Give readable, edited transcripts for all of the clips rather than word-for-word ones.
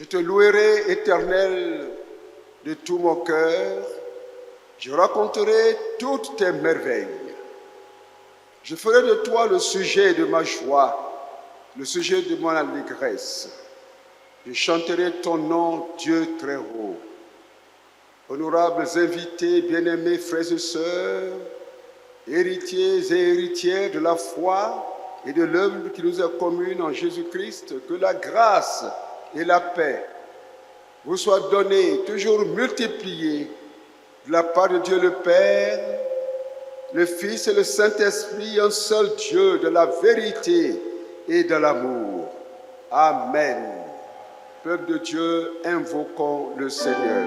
Je te louerai, Éternel, de tout mon cœur. Je raconterai toutes tes merveilles. Je ferai de toi le sujet de ma joie, le sujet de mon allégresse. Je chanterai ton nom, Dieu très haut. Honorables invités, bien-aimés frères et sœurs, héritiers et héritières de la foi et de l'œuvre qui nous est commune en Jésus-Christ, que la grâce et la paix vous soient données, toujours multipliées, de la part de Dieu le Père, le Fils et le Saint-Esprit, un seul Dieu de la vérité et de l'amour. Amen. Peuple de Dieu, invoquons le Seigneur.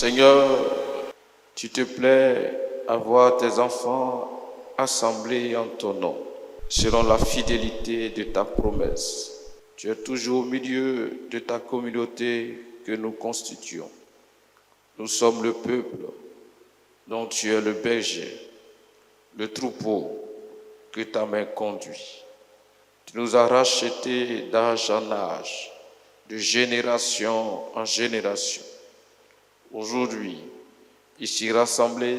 Seigneur, tu te plais à voir tes enfants assemblés en ton nom, selon la fidélité de ta promesse. Tu es toujours au milieu de ta communauté que nous constituons. Nous sommes le peuple dont tu es le berger, le troupeau que ta main conduit. Tu nous as rachetés d'âge en âge, de génération en génération. Aujourd'hui, ici rassemblés,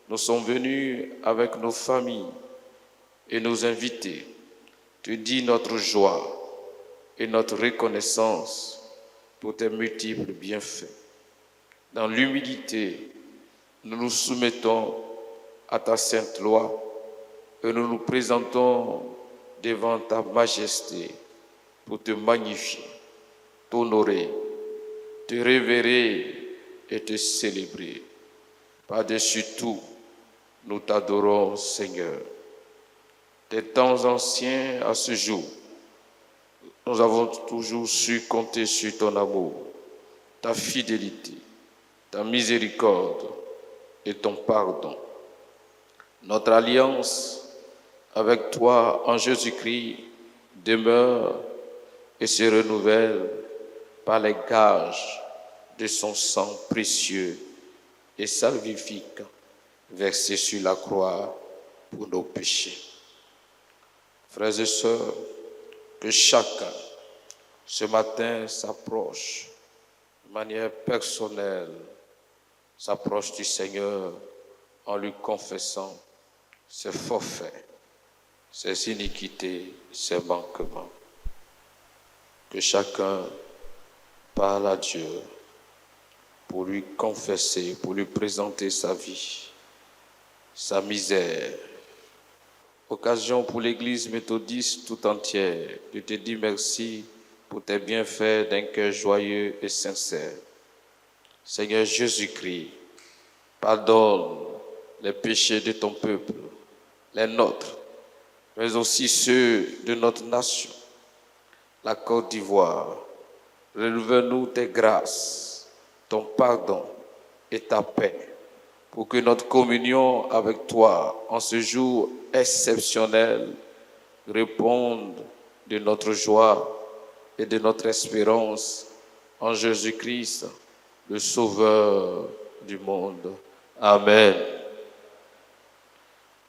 nous sommes venus avec nos familles et nos invités te dire notre joie et notre reconnaissance pour tes multiples bienfaits. Dans l'humilité, nous nous soumettons à ta sainte loi et nous nous présentons devant ta majesté pour te magnifier, t'honorer, te révérer et te célébrer. Par-dessus tout, nous t'adorons, Seigneur. Des temps anciens à ce jour, nous avons toujours su compter sur ton amour, ta fidélité, ta miséricorde et ton pardon. Notre alliance avec toi en Jésus-Christ demeure et se renouvelle par les gages de son sang précieux et salvifique versé sur la croix pour nos péchés. Frères et sœurs, que chacun ce matin s'approche de manière personnelle, s'approche du Seigneur en lui confessant ses forfaits, ses iniquités, ses manquements. Que chacun parle à Dieu pour lui confesser, pour lui présenter sa vie, sa misère. Occasion pour l'Église méthodiste tout entière de te dire merci pour tes bienfaits d'un cœur joyeux et sincère. Seigneur Jésus-Christ, pardonne les péchés de ton peuple, les nôtres, mais aussi ceux de notre nation, la Côte d'Ivoire. Relève-nous tes grâces, ton pardon et ta paix, pour que notre communion avec toi en ce jour exceptionnel réponde de notre joie et de notre espérance en Jésus-Christ, le Sauveur du monde. Amen.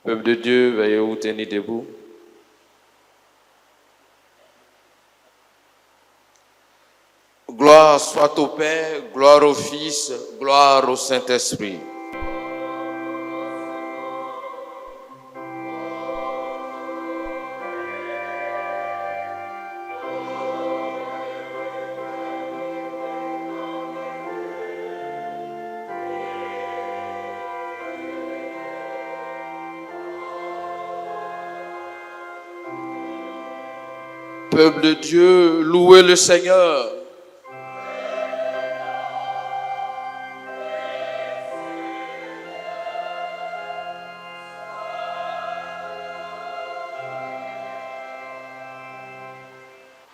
Peuple de Dieu, veuillez vous tenir debout. Gloire soit au Père, gloire au Fils, gloire au Saint-Esprit. peuple de Dieu, louez le Seigneur.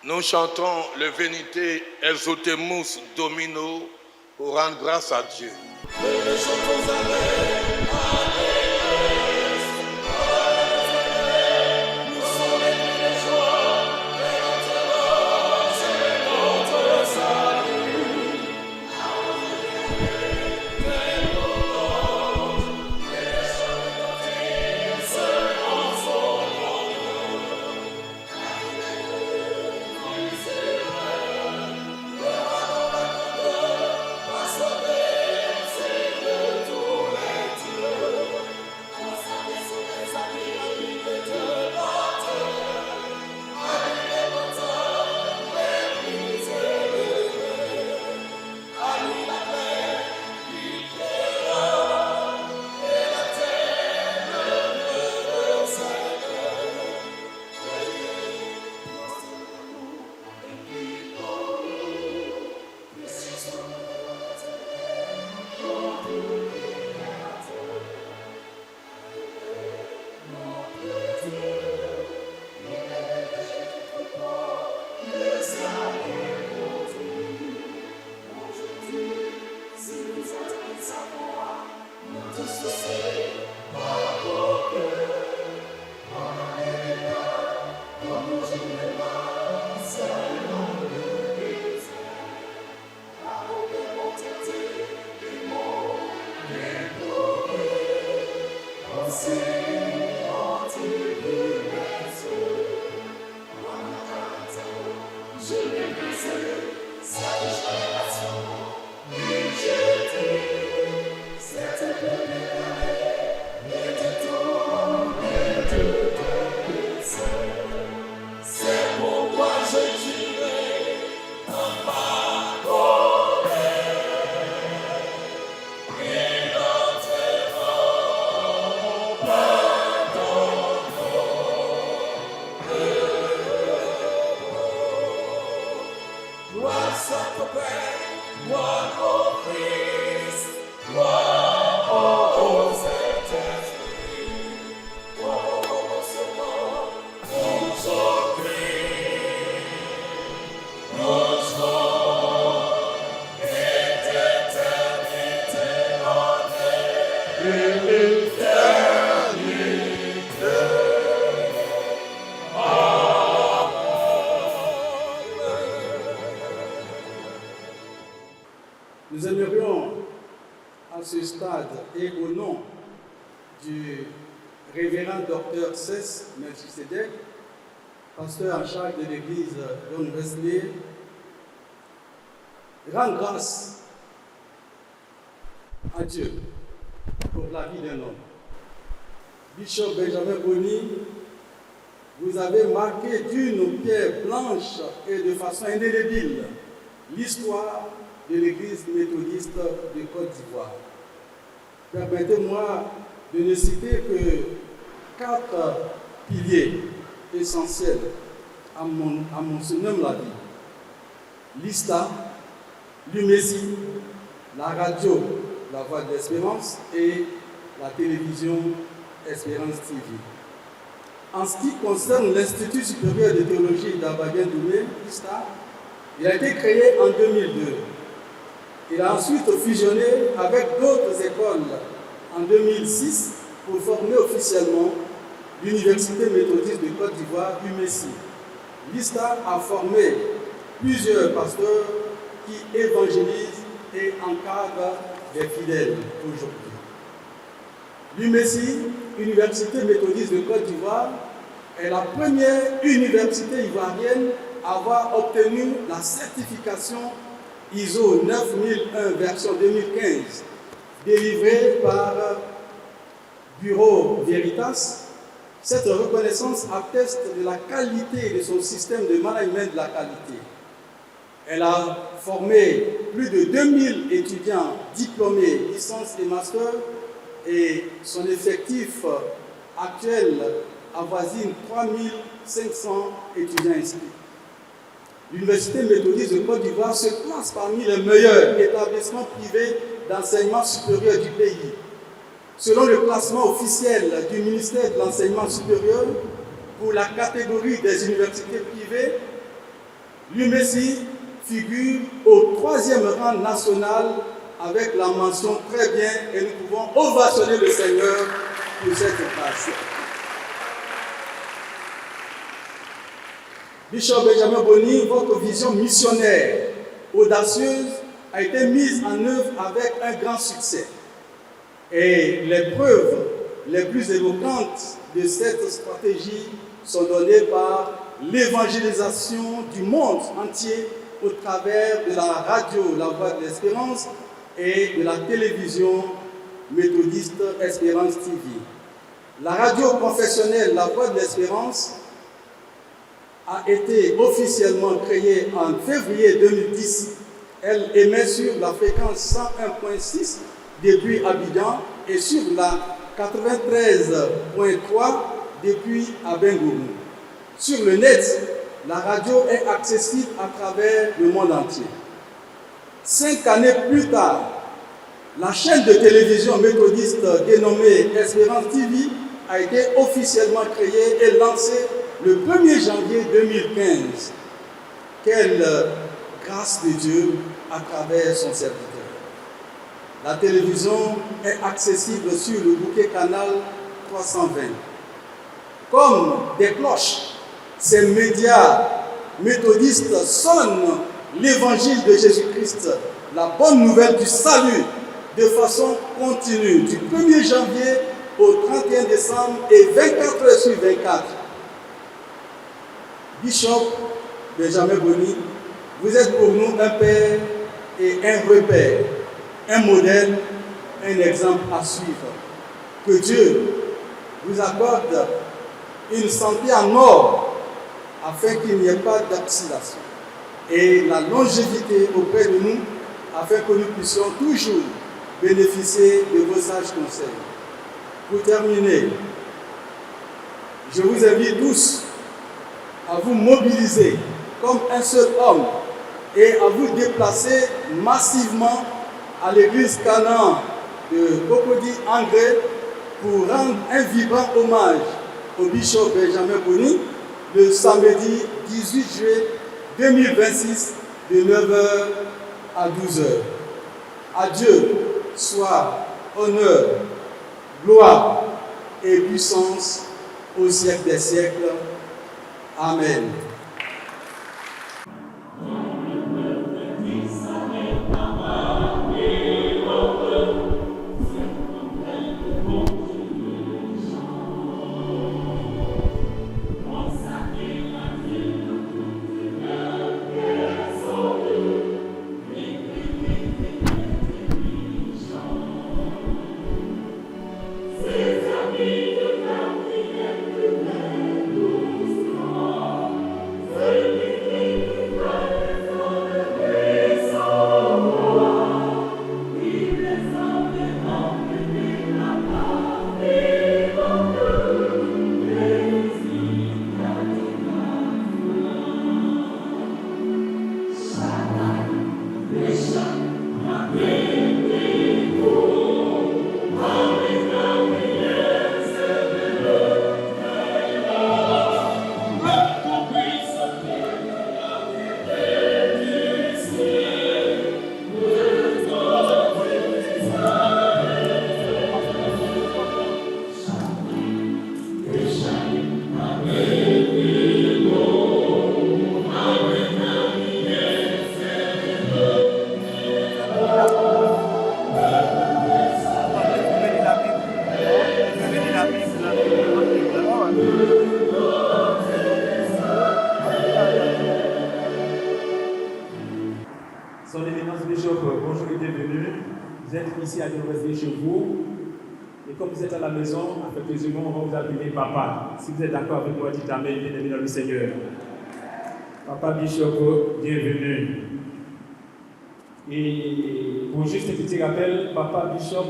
Nous chantons le Venite Exultemus Domino pour rendre grâce à Dieu. Nous aimerions à ce stade et au nom du révérend docteur Cès Melchisedec, pasteur en charge de l'église John Wesley, rendre grâce à Dieu pour la vie d'un homme. Bishop Benjamin Boni, vous avez marqué d'une pierre blanche et de façon indélébile l'histoire de l'Église méthodiste de Côte d'Ivoire. Permettez-moi de ne citer que 4 piliers essentiels à mon nomme la vie. L'ISTA, l'UMESI, la radio, la Voix de l'Espérance et la télévision Espérance TV. En ce qui concerne l'Institut supérieur de théologie d'Abadien Doumé, l'ISTA, il a été créé en 2002. Il a ensuite fusionné avec d'autres écoles en 2006 pour former officiellement l'Université méthodiste de Côte d'Ivoire, UMESI. L'ISTA a formé plusieurs pasteurs qui évangélisent et encadrent des fidèles aujourd'hui. L'UMESI, Université méthodiste de Côte d'Ivoire, est la première université ivoirienne à avoir obtenu la certification ISO 9001 version 2015, délivrée par Bureau Veritas. Cette reconnaissance atteste de la qualité de son système de management de la qualité. Elle a formé plus de 2000 étudiants diplômés, licence et master, et son effectif actuel avoisine 3500 étudiants inscrits. l'Université méthodiste de Côte d'Ivoire se classe parmi les meilleurs établissements privés d'enseignement supérieur du pays. Selon le classement officiel du ministère de l'Enseignement supérieur, pour la catégorie des universités privées, l'UMESI figure au 3e rang national avec la mention très bien et nous pouvons ovationner le Seigneur pour cette place. Bishop Benjamin Boni, votre vision missionnaire audacieuse a été mise en œuvre avec un grand succès. Et les preuves les plus éloquentes de cette stratégie sont données par l'évangélisation du monde entier au travers de la radio La Voix de l'Espérance et de la télévision méthodiste Espérance TV. La radio confessionnelle La Voix de l'Espérance a été officiellement créée en février 2010. Elle émet sur la fréquence 101.6 depuis Abidjan et sur la 93.3 depuis Abengourou. Sur le net, la radio est accessible à travers le monde entier. 5 années plus tard, la chaîne de télévision méthodiste dénommée Espérance TV a été officiellement créée et lancée le 1er janvier 2015. Quelle grâce de Dieu à travers son serviteur. La télévision est accessible sur le bouquet canal 320. Comme des cloches, ces médias méthodistes sonnent l'évangile de Jésus-Christ, la bonne nouvelle du salut, de façon continue, du 1er janvier au 31 décembre et 24 heures sur 24. Bishop Benjamin Boni, vous êtes pour nous un père et un repère, un modèle, un exemple à suivre. Que Dieu vous accorde une santé en or afin qu'il n'y ait pas d'oxydation et la longévité auprès de nous afin que nous puissions toujours bénéficier de vos sages conseils. Pour terminer, je vous invite tous à vous mobiliser comme un seul homme et à vous déplacer massivement à l'église Canaan de Cocody Angré pour rendre un vibrant hommage au bishop Benjamin Boni le samedi 18 juillet 2026 de 9h à 12h. À Dieu soit honneur, gloire et puissance au siècle des siècles. Amen. Son Éminence Bishop, bonjour et bienvenue. Vous êtes ici à l'Université chez vous. Et comme vous êtes à la maison, affectueusement, on va vous appeler Papa. Si vous êtes d'accord avec moi, dites Amen, bien-aimé dans le Seigneur. Papa Bishop, bienvenue. Et pour juste un petit rappel, Papa Bishop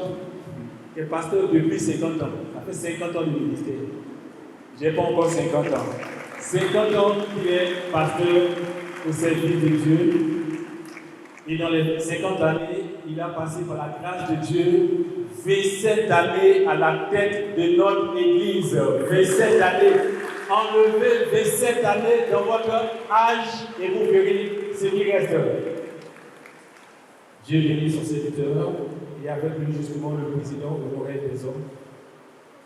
est pasteur depuis 50 ans. Ça fait 50 ans de ministère. Je n'ai pas encore 50 ans. 50 ans qu'il est pasteur au service de Dieu. Et dans les 50 années, il a passé par la grâce de Dieu 27 années à la tête de notre Église. 27 années. Enlevez 27 années dans votre âge et vous verrez ce qui reste. Dieu bénit son serviteur et avec lui justement le président de l'oreille des hommes,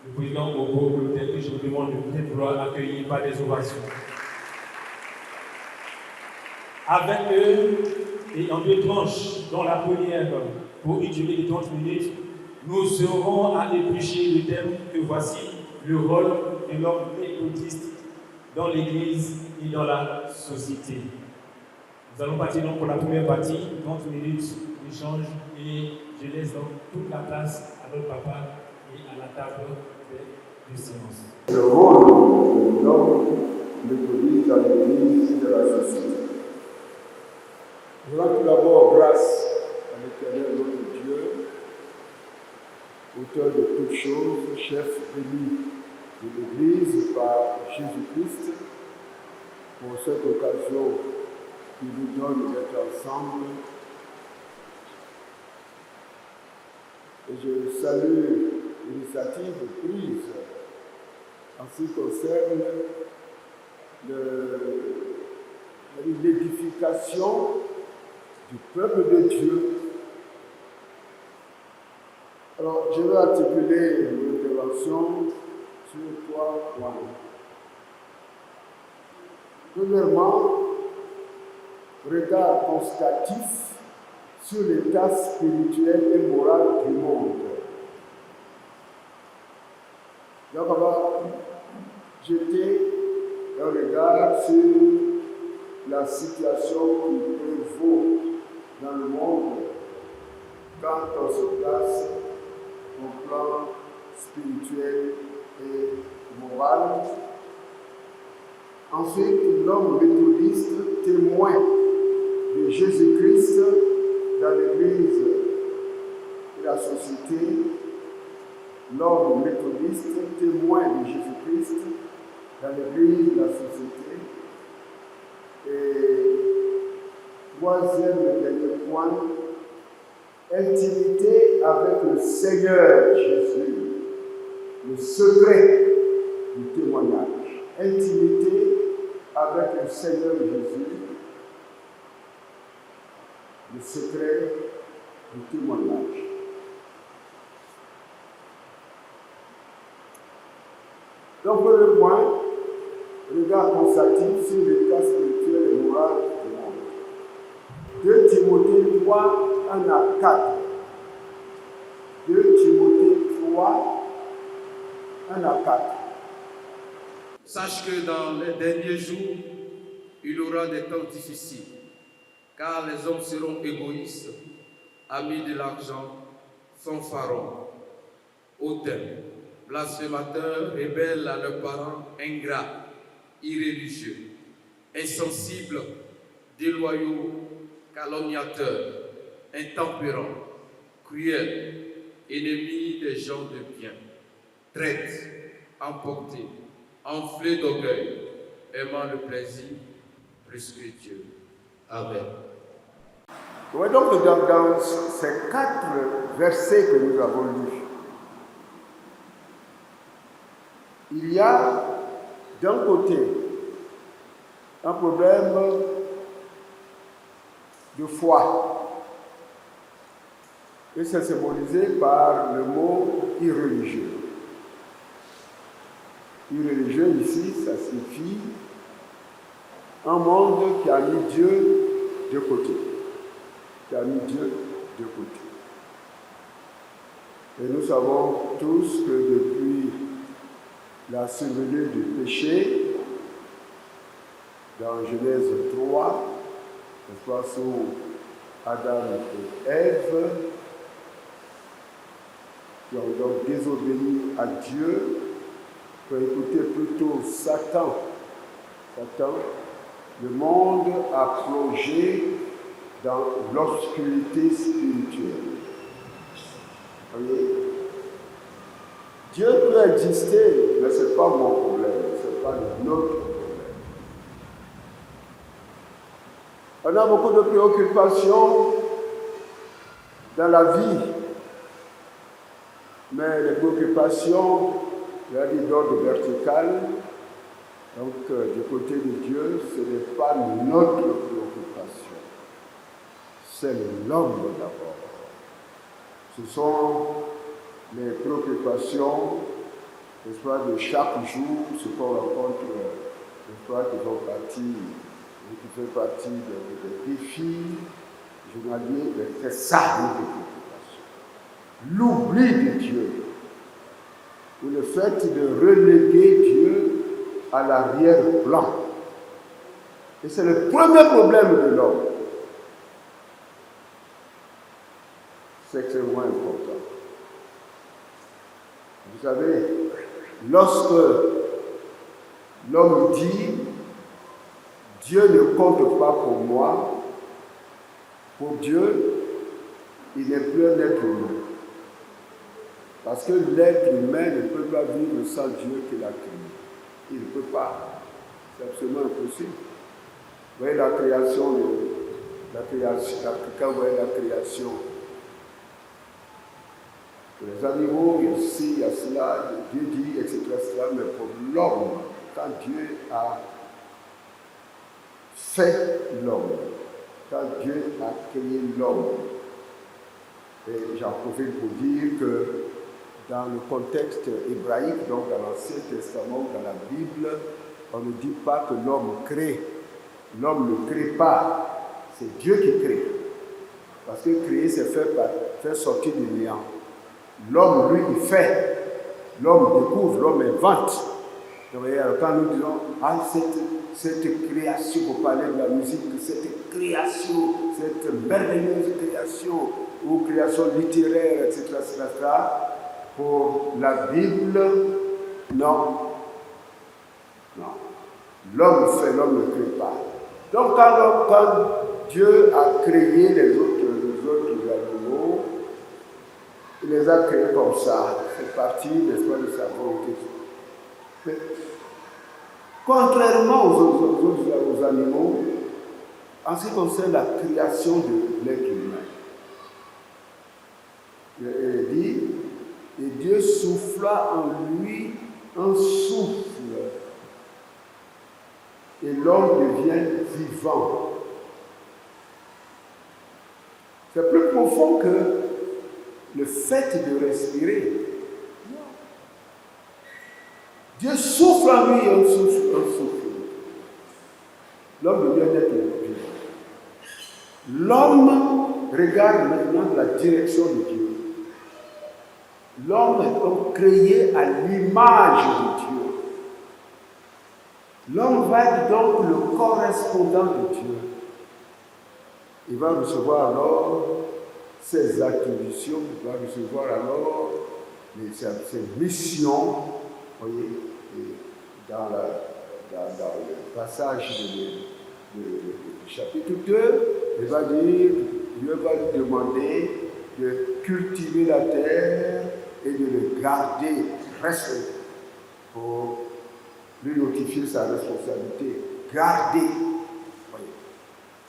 le président au beau l'hôtel que je vous demande de bien vouloir accueillir par des ovations. Avec eux, et en 2 tranches, dont la première pour une durée de 30 minutes, nous serons à éplucher le thème que voici, le rôle de l'homme méthodiste dans l'Église et dans la société. Nous allons partir donc pour la première partie, 30 minutes d'échange, et je laisse donc toute la place à notre papa et à la table de séance. Le rôle de l'homme méthodiste dans l'Église et dans la société. Nous rendons tout d'abord grâce à l'Éternel notre Dieu, auteur de toutes choses, chef béni de l'Église par Jésus-Christ, pour cette occasion qui nous donne d'être ensemble. Et je salue l'initiative prise en ce qui concerne l'édification du peuple de Dieu. Alors, je vais articuler une intervention sur 3 points. Premièrement, regard constatif sur l'état spirituel et moral du monde. Donc, on va jeter un regard sur la situation qui prévaut dans le monde quand on se place au plan spirituel et moral. Ensuite, l'homme méthodiste, témoin de Jésus-Christ dans l'Église et la société. L'homme méthodiste, témoin de Jésus-Christ dans l'Église et la société. Et troisième et dernier point, intimité avec le Seigneur Jésus, le secret du témoignage. Intimité avec le Seigneur Jésus, le secret du témoignage. Donc, le point, regard constatif sur l'état spirituel et moral du monde. 2 Timothée 3, 1 à 4. 2 Timothée 3, 1 à 4. Sache que dans les derniers jours, il y aura des temps difficiles, car les hommes seront égoïstes, amis de l'argent, fanfarons, hautains, blasphémateurs, rebelles à leurs parents, ingrats, irréligieux, insensibles, déloyaux, calomniateurs, intempérants, cruels, ennemis des gens de bien, traîtres, emportés, enflés d'orgueil, aimant le plaisir plus que Dieu. Amen. Oui, donc dans ces 4 versets que nous avons lus, il y a d'un côté un problème de foi, et c'est symbolisé par le mot irreligieux. Irreligieux ici, ça signifie un monde qui a mis Dieu de côté. Qui a mis Dieu de côté. Et nous savons tous que depuis la survenue du péché, dans Genèse 3, n'est-ce pas, sous Adam et Ève, qui ont donc désobéi à Dieu, pour écouter plutôt Satan, le monde a plongé dans l'obscurité spirituelle. Vous voyez? Dieu peut exister, mais ce n'est pas mon problème, ce n'est pas notre problème. On a beaucoup de préoccupations dans la vie, mais les préoccupations, il y a dit d'ordre vertical, donc du côté de Dieu, ce n'est pas notre préoccupation, c'est l'homme d'abord. Ce sont les préoccupations, n'est-ce pas, de chaque jour, ce qu'on rencontre, n'est-ce pas, qui fait partie des défis journaliers, c'est ça notre préoccupation. L'oubli de Dieu, ou le fait de reléguer Dieu à l'arrière-plan. Et c'est le premier problème de l'homme. C'est extrêmement important. Vous savez, lorsque l'homme dit « Dieu ne compte pas pour moi », pour Dieu, il n'est plus un être humain. Parce que l'être humain ne peut pas vivre sans Dieu qui l'a créé. Il ne peut pas. C'est absolument impossible. Vous voyez la création, quand vous voyez la création, les animaux, il y a ci, il y a cela, Dieu dit, etc., mais pour l'homme, quand Dieu a fait l'homme, quand Dieu a créé l'homme, et j'en profite pour dire que dans le contexte hébraïque, donc dans l'Ancien Testament, dans la Bible, on ne dit pas que l'homme crée. L'homme ne crée pas, c'est Dieu qui crée. Parce que créer, c'est faire sortir du néant. L'homme, lui, il fait. L'homme découvre, l'homme invente. Donc, quand nous disons, cette création, pour parler de la musique, cette création, cette merveilleuse création, ou création littéraire, etc., pour la Bible, non. Non. L'homme fait, l'homme ne crée pas. Donc, quand Dieu a créé les autres animaux, il les a créés comme ça. C'est parti, n'est-ce pas, de sa volonté. Mais, contrairement aux animaux, en ce qui concerne la création de l'être humain, il dit, et Dieu souffla en lui un souffle, et l'homme devient vivant. C'est plus profond que le fait de respirer. Dieu souffle en lui un souffle. L'homme devient un être vivant. L'homme regarde maintenant la direction de Dieu. L'homme est créé à l'image de Dieu. L'homme va être donc le correspondant de Dieu. Il va recevoir alors ses attributions, il va recevoir alors ses missions. Vous voyez, dans le passage du chapitre 2, il va dire, Dieu va lui demander de cultiver la terre et de le garder, rester, pour lui notifier sa responsabilité. Garder. Voyez.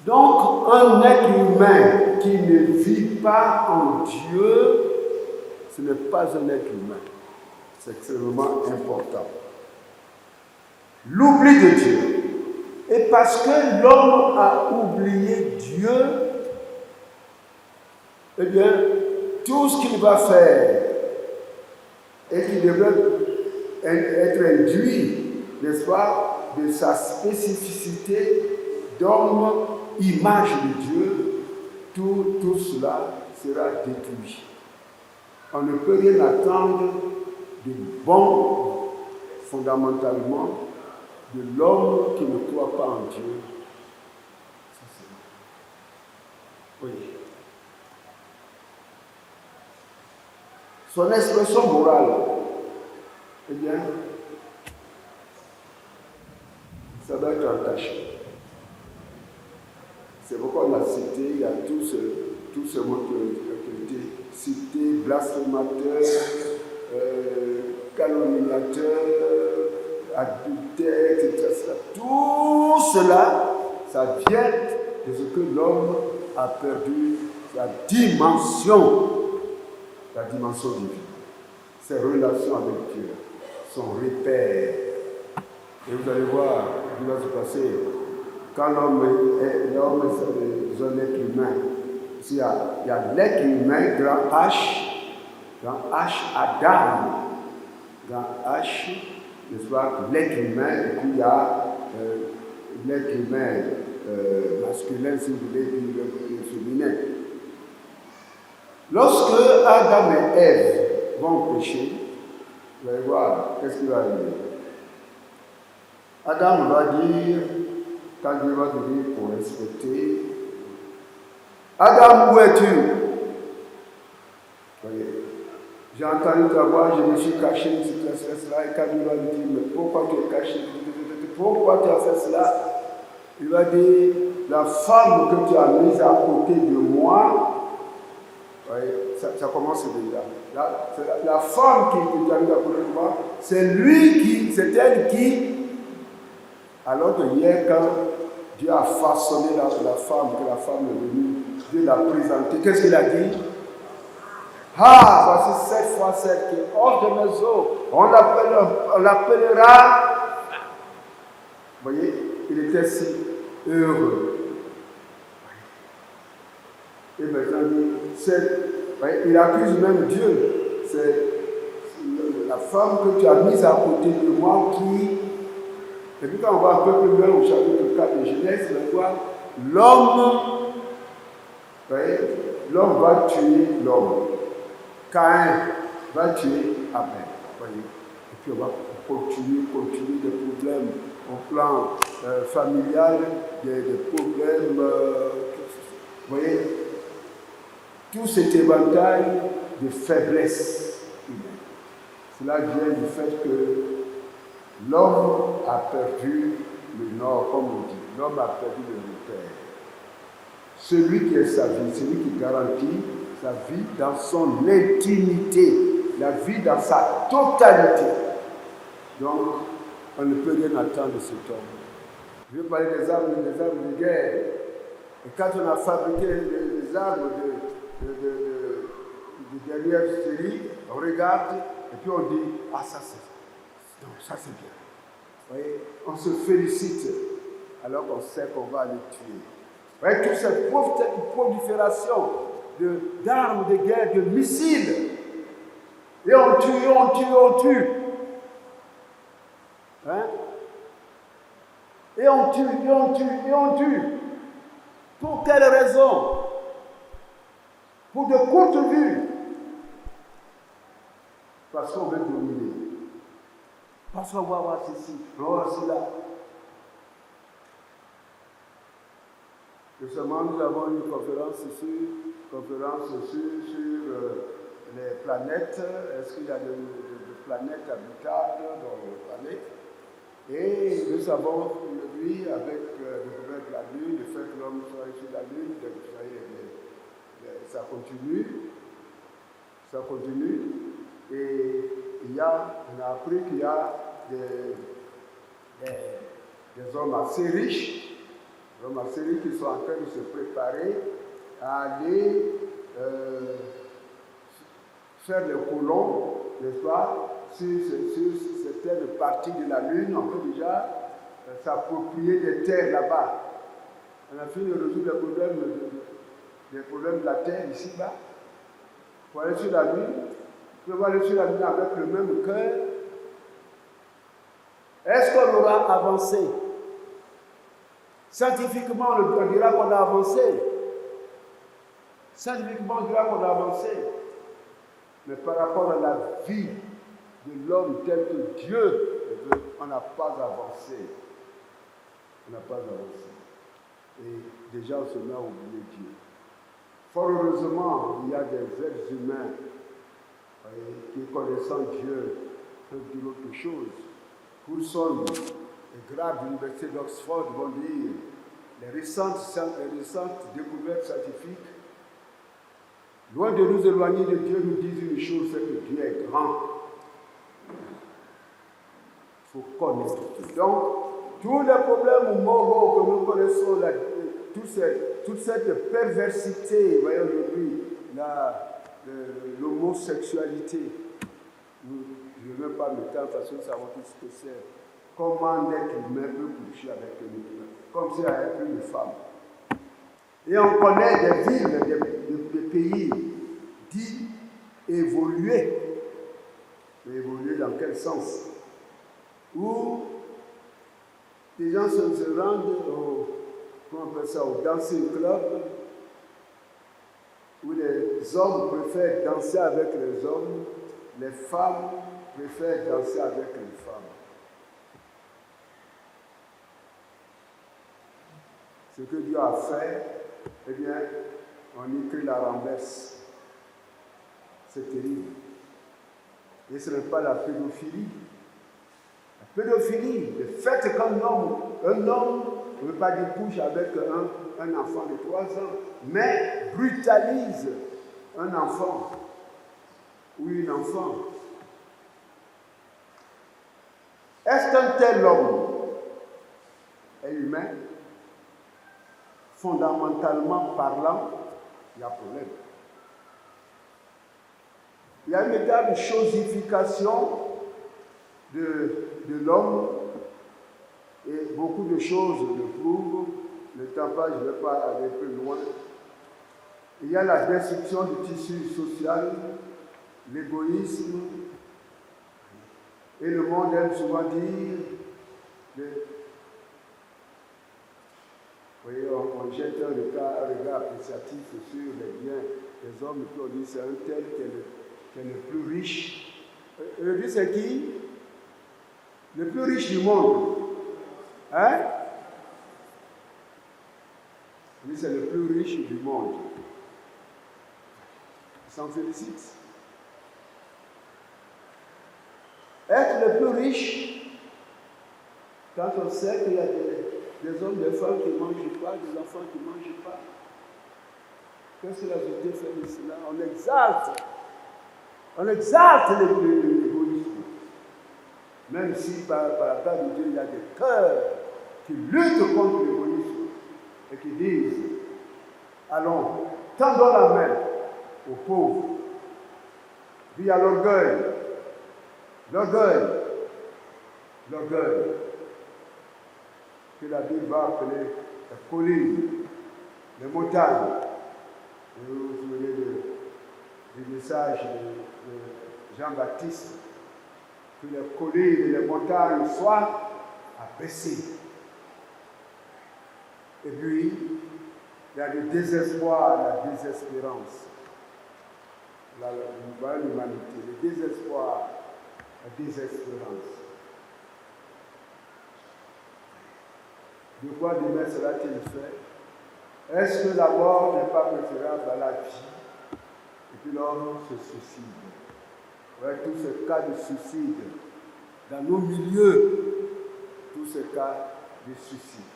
Donc, un être humain qui ne vit pas en Dieu, ce n'est pas un être humain. C'est extrêmement important. L'oubli de Dieu. Et parce que l'homme a oublié Dieu, eh bien, tout ce qu'il va faire et qui devrait être induit, n'est-ce pas, de sa spécificité d'homme, image de Dieu, tout cela sera détruit. On ne peut rien attendre de bon, fondamentalement, de l'homme qui ne croit pas en Dieu. Ça, c'est... Oui. Son expression morale, eh bien, ça doit être entaché. C'est pourquoi on a cité, il y a tout ce mot qui a été cité, blasphémateur, calomniateur, adultère, etc. Tout cela, ça vient de ce que l'homme a perdu la dimension divine, ses relations avec Dieu, son repère. Et vous allez voir ce qui va se passer quand l'homme est un être humain. Ici, il y a l'être humain, grand H, Adam, grand H, n'est-ce pas, l'être humain, et puis il y a l'être humain masculin, si vous voulez, puis le féminin. Lorsque Adam et Ève vont pécher, vous allez voir qu'est-ce qui va arriver. Adam va dire, quand Dieu va dire pour respecter, Adam, où es-tu? Voyez, j'ai entendu ta voix, je me suis caché, cela, et quand Dieu va lui dire, mais pourquoi tu es caché? Pourquoi tu as fait cela? Il va dire, la femme que tu as mise à côté de moi, voyez, ça commence déjà. La femme qui est à côté de moi, c'est elle qui, alors que hier, quand Dieu a façonné la femme, que la femme est venue, Dieu l'a présentée, qu'est-ce qu'il a dit? Ah, voici cette fois celle qui est hors de mes eaux, on l'appellera. Vous voyez, il était si heureux. Et maintenant, il accuse même Dieu. C'est la femme que tu as mise à côté de moi qui. Et puis quand on va un peu plus loin au chapitre 4 de Genèse, on voit l'homme va tuer l'homme. Caïn va tuer Abel. Voyez. Et puis on va continuer des problèmes au plan familial, des problèmes. Vous voyez, tout cet éventail de faiblesses humaines. Cela vient du fait que l'homme a perdu le nord, comme on dit. L'homme a perdu le repère. Celui qui est sa vie, celui qui garantit sa vie dans son intimité, la vie dans sa totalité. Donc, on ne peut rien attendre de cet homme. Je vais parler des armes de guerre. Et quand on a fabriqué les armes de dernière série, on regarde et puis on dit, ah ça c'est bien. Vous voyez, on se félicite alors qu'on sait qu'on va les tuer. Vous voyez, toute cette prolifération d'armes de guerre, de missiles. Et on tue. Hein? Et on tue. Pour quelle raison? Pour de courtes vues. Parce qu'on veut dominer. Parce qu'on va voir ceci, on va voir cela. Récemment, nous avons une conférence sur les planètes. Est-ce qu'il y a des planètes habitables dans les planètes? Et nous avons lui, avec le gouvernement de la Lune, le fait que l'homme soit sur la Lune, ça continue. Et on a appris qu'il y a des hommes assez riches, qui sont en train de se préparer à aller faire les colons, n'est-ce pas, sur certaines parties de la Lune. On peut déjà s'approprier des terres là-bas. On a fini de résoudre les problèmes de la terre ici-bas. Pour aller sur la Lune, on va aller sur la Lune avec le même cœur. Est-ce qu'on aura avancé? Scientifiquement, on dira qu'on a avancé. Mais par rapport à la vie de l'homme tel que Dieu veut, on n'a pas avancé. Et déjà, on se met à oublier Dieu. Fort heureusement, il y a des êtres humains qui, connaissant Dieu, peuvent dire autre chose. Coulson, les grades de l'Université d'Oxford vont dire les récentes découvertes scientifiques, loin de nous éloigner de Dieu, nous disent une chose, c'est que Dieu est grand. Il faut connaître Dieu. Donc, tous les problèmes moraux que nous connaissons, toute cette perversité, voyez aujourd'hui, l'homosexualité. Je ne veux même pas me taire parce que nous savons tout ce que c'est. Comment un être humain peut coucher avec un humain, comme s'il n'y avait plus de femmes. Et on connaît des villes, des pays dits évolués. Mais évolués dans quel sens? Où les gens se rendent comment on appelle ça, au dancing club, où les hommes préfèrent danser avec les hommes, les femmes préfèrent danser avec les femmes. Ce que Dieu a fait, eh bien, on écrit la renverse. C'est terrible. Et ce n'est pas la pédophilie. La pédophilie, le fait qu'un homme ne veut pas dire couche avec un enfant de 3 ans, mais brutalise un enfant ou une enfant. Est-ce qu'un tel homme est humain? Fondamentalement parlant, il y a problème. Il y a une véritable chosification de l'homme et beaucoup de choses le prouvent. Le temps passe, je ne vais pas aller plus loin. Il y a la destruction du tissu social, l'égoïsme, et le monde aime souvent dire, vous voyez, on jette un regard appréciatif sur les biens des hommes, et puis on dit c'est un tel qui est le plus riche. Le dit c'est qui? Le plus riche du monde. Hein? Lui, c'est le plus riche du monde. Il s'en félicite. Être le plus riche, quand on sait qu'il y a des hommes, des femmes qui ne mangent pas, des enfants qui ne mangent pas. Qu'est-ce que la société fait de cela? On exalte l'égoïsme. Même si par la part de Dieu, il y a des cœurs qui luttent contre l'égoïsme et qui disent, allons, tendons la main aux pauvres. Puis il y a l'orgueil. L'orgueil. Que la Bible va appeler la colline, les montagnes. Et vous vous souvenez du message de Jean-Baptiste, que les collines et les montagnes soient abaissées. Et puis, il y a le désespoir, la désespérance. L'humanité, le désespoir, la désespérance. De quoi demain sera-t-il fait? Est-ce que la mort n'est pas préférable à la vie? Et puis l'homme se suicide. Ouais, tous ces cas de suicide, dans nos milieux, tous ces cas de suicide.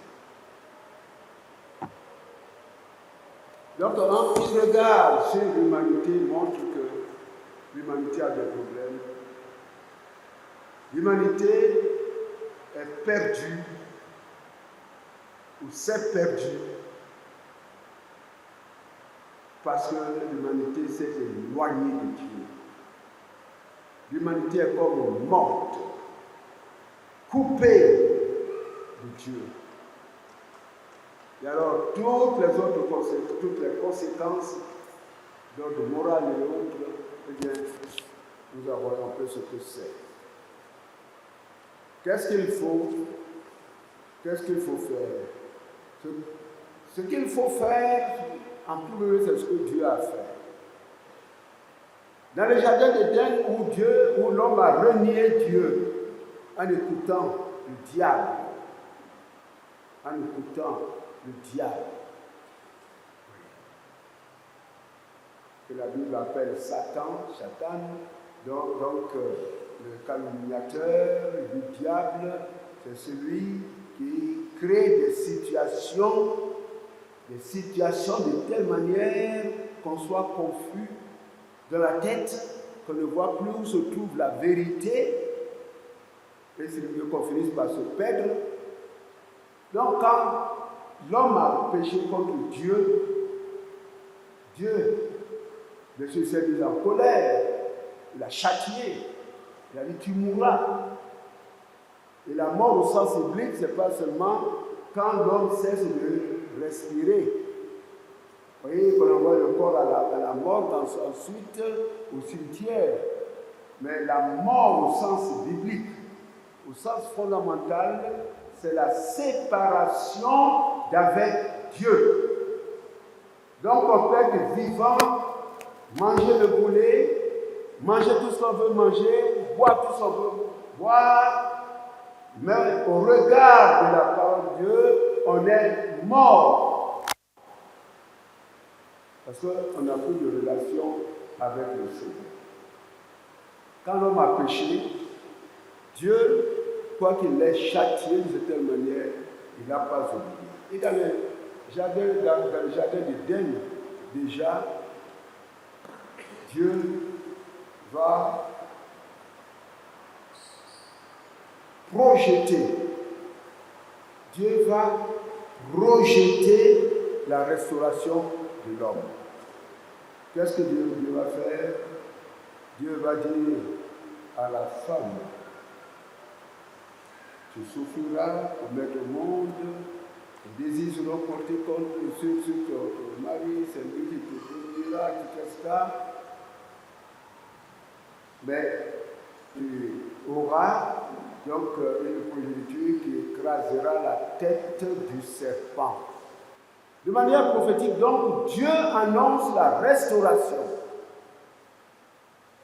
Donc, un petit regard sur l'humanité montre que l'humanité a des problèmes. L'humanité est perdue, ou s'est perdue, parce que l'humanité s'est éloignée de Dieu. L'humanité est comme morte, coupée de Dieu. Et alors, toutes les conséquences d'ordre moral et autres, eh bien, nous avons un peu ce que c'est. Qu'est-ce qu'il faut? Qu'est-ce qu'il faut faire? Ce qu'il faut faire, en plus, c'est ce que Dieu a fait. Dans le jardin d'Éden, où l'homme a renié Dieu en écoutant le diable. Que la Bible appelle Satan, donc le calomniateur du diable, c'est celui qui crée des situations de telle manière qu'on soit confus dans la tête, qu'on ne voit plus où se trouve la vérité, et c'est mieux qu'on finisse par se perdre. Donc quand l'homme a péché contre Dieu. Dieu, bien sûr, s'est mis en colère. Il a châtié. Il a dit, tu mourras. Et la mort au sens biblique, ce n'est pas seulement quand l'homme cesse de respirer. Vous voyez qu'on envoie le corps à la mort, ensuite au cimetière. Mais la mort au sens biblique, au sens fondamental, c'est la séparation d'avec Dieu. Donc on peut être vivant, manger le poulet, manger tout ce qu'on veut manger, boire tout ce qu'on veut boire, mais au regard de la parole de Dieu, on est mort. Parce qu'on n'a plus de relation avec le Seigneur. Quand l'homme a péché, Dieu, quoi qu'il l'ait châtié de telle manière, il n'a pas oublié. Et dans le jardin d'Éden, déjà, Dieu va projeter. Dieu va rejeter la restauration de l'homme. Qu'est-ce que Dieu va faire? Dieu va dire à la femme, tu souffriras pour mettre au monde, les désirs seront portés contre ceux qui ont ton mari, c'est lui qui te bénira, etc. Mais tu auras donc une progéniture qui écrasera la tête du serpent. De manière prophétique, donc, Dieu annonce la restauration.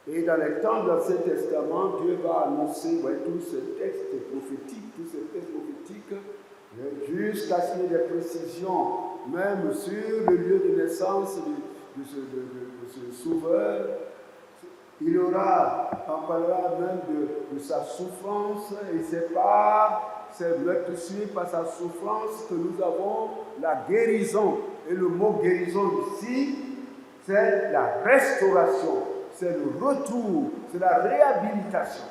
Et dans les temps de l'Ancien Testament, Dieu va annoncer tout ce texte prophétique, jusqu'à ce qu'il y ait des précisions, même sur le lieu de naissance de ce sauveur. On parlera même de sa souffrance, et c'est là-dessus, par sa souffrance, que nous avons la guérison. Et le mot guérison ici, c'est la restauration, c'est le retour, c'est la réhabilitation.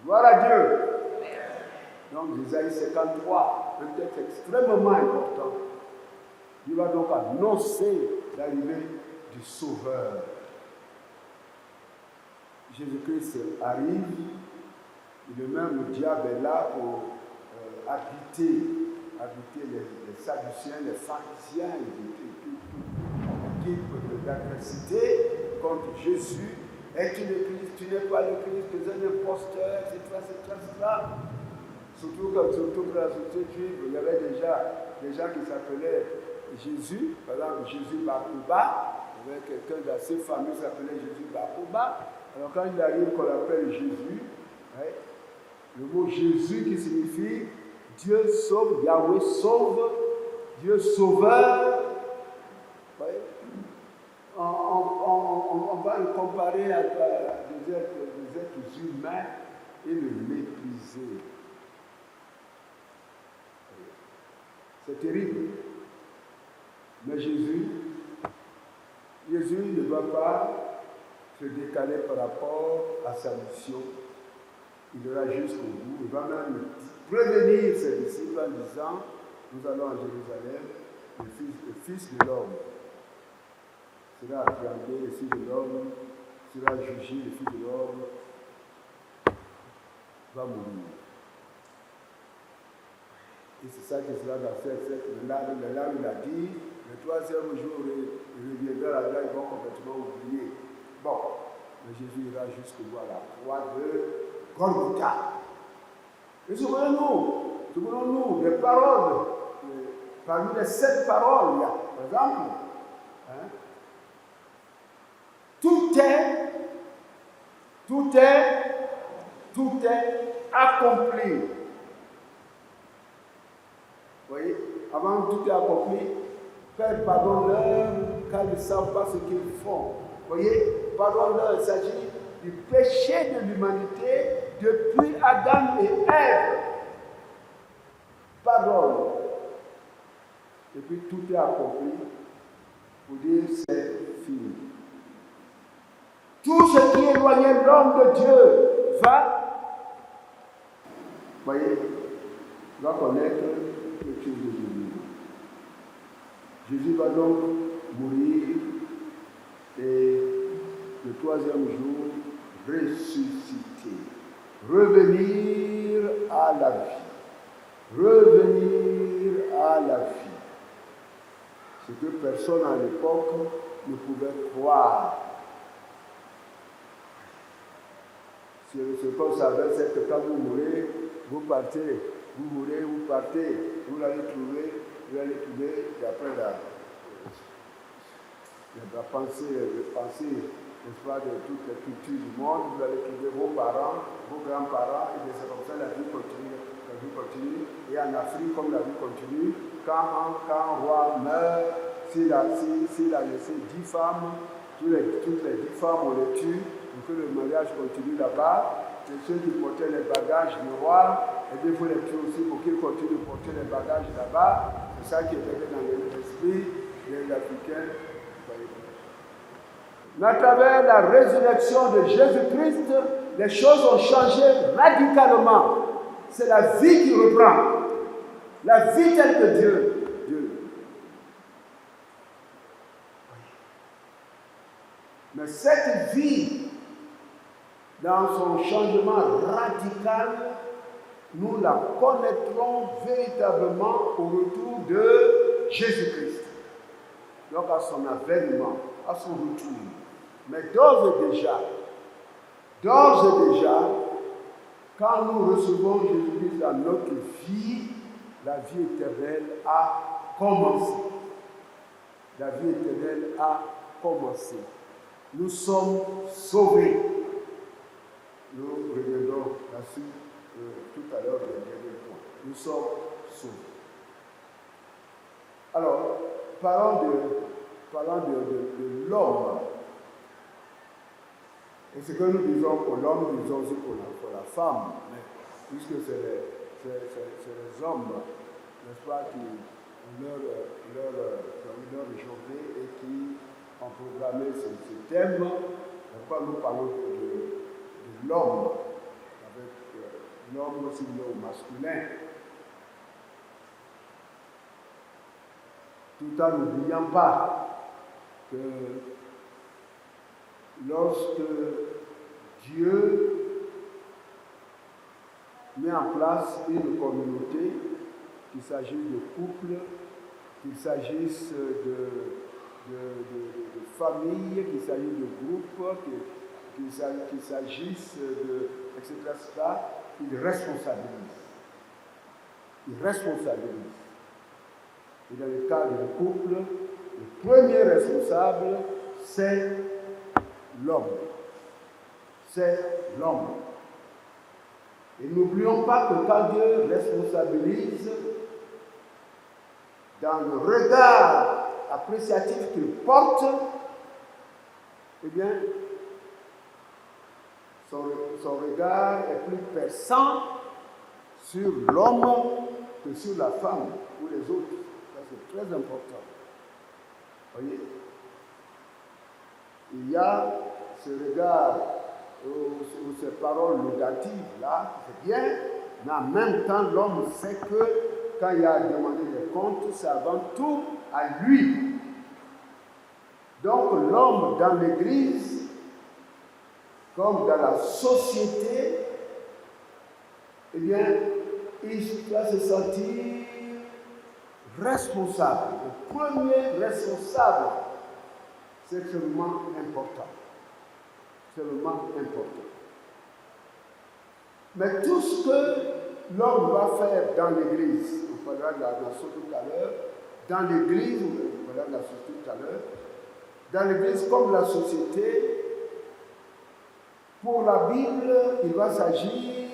Gloire à Dieu. Donc, Isaïe 53, un texte extrêmement important. Il va donc annoncer l'arrivée du Sauveur. Jésus-Christ arrive, et même le diable est là pour habiter les Sadduciens, les pharisiens, l'équipe d'adversité contre Jésus. Es-tu le Christ? Tu n'es pas le Christ, tu es un imposteur, etc. Surtout pour la société juive, il y avait déjà des gens qui s'appelaient Jésus, par exemple Jésus Bar-Kokhba. Il y avait quelqu'un d'assez fameux qui s'appelait Jésus Bar-Kokhba. Alors quand il arrive qu'on l'appelle Jésus, le mot Jésus qui signifie Dieu sauve, Yahweh sauve, Dieu sauveur. On va le comparer à des êtres humains et le mépriser. C'est terrible. Mais Jésus ne va pas se décaler par rapport à sa mission. Il ira jusqu'au bout. Il va même prévenir ses disciples en disant, nous allons à Jérusalem, le Fils de l'homme sera appréhendé, le Fils de l'homme sera jugé, le Fils de l'homme va mourir. Et c'est ça qui sera dans cette là il a dit, le troisième jour, il reviendra là, ils vont complètement oublier. Bon, mais Jésus ira jusqu'au bout à la croix de Golgotha. Et souvenons-nous des paroles, parmi les 7 paroles, il y a, par exemple, tout est accompli. Vous voyez, avant que tout est accompli, Père, pardonne-leur, car ils ne savent pas ce qu'ils font. Vous voyez, pardonne-leur, il s'agit du péché de l'humanité depuis Adam et Ève. Pardonne. Et puis tout est accompli pour dire c'est fini. Tout ce qui éloignait l'homme de Dieu va connaître quelque chose de Dieu. Jésus va donc mourir et le troisième jour ressusciter, revenir à la vie, revenir à la vie. Ce que personne à l'époque ne pouvait croire. Ce qu'on savait, c'est que quand vous mourrez, vous partez, vous mourrez, vous partez, vous allez trouver, et après la pensée, n'est-ce pas, de toutes les cultures du monde, vous allez trouver vos parents, vos grands-parents, et c'est comme ça la vie continue. Et en Afrique, comme la vie continue, quand un roi meurt, s'il a laissé 10 femmes, toutes les 10 femmes, on les tue, pour que le mariage continue là-bas. Et ceux qui portaient les bagages du roi, et bien il faut les tuer aussi pour qu'ils continuent de porter les bagages là-bas. C'est ça qui est dans l'esprit des Africains. Mais à travers la résurrection de Jésus-Christ, les choses ont changé radicalement. C'est la vie qui reprend. La vie telle que Dieu. Mais cette vie, dans son changement radical, nous la connaîtrons véritablement au retour de Jésus-Christ. Donc à son avènement, à son retour. Mais d'ores et déjà, quand nous recevons Jésus-Christ dans notre vie, la vie éternelle a commencé. La vie éternelle a commencé. Nous sommes sauvés. Nous reviendrons là-dessus tout à l'heure, le dernier point. Nous sommes sauvés. Alors, parlons de l'homme. Et ce que nous disons pour l'homme, nous disons aussi pour la femme. Mais puisque c'est les hommes, n'est-ce pas, qui ont leur journée et qui ont programmé ce thème, pourquoi nous parlons de l'homme, avec l'homme aussi au masculin, tout en n'oubliant pas que lorsque Dieu met en place une communauté, qu'il s'agisse de couple, qu'il s'agisse de famille, qu'il s'agisse de groupe, qu'il s'agisse de etc., il responsabilise. Et dans le cas d'un couple, le premier responsable, c'est l'homme. Et n'oublions pas que quand Dieu responsabilise, dans le regard appréciatif qu'il porte, eh bien, son regard est plus perçant sur l'homme que sur la femme ou les autres. Ça, c'est très important. Voyez, il y a ce regard ou ces paroles négatives là, c'est bien, mais en même temps, l'homme sait que quand il a à demander des comptes, c'est avant tout à lui. Donc l'homme dans l'Église, comme dans la société, eh bien, il doit se sentir responsable. Le premier responsable, c'est extrêmement important. Mais tout ce que l'homme va faire dans l'Église, on parlera de la nation tout à l'heure, dans l'Église, on parlera de la société tout à l'heure, dans l'Église comme la société, pour la Bible, il va s'agir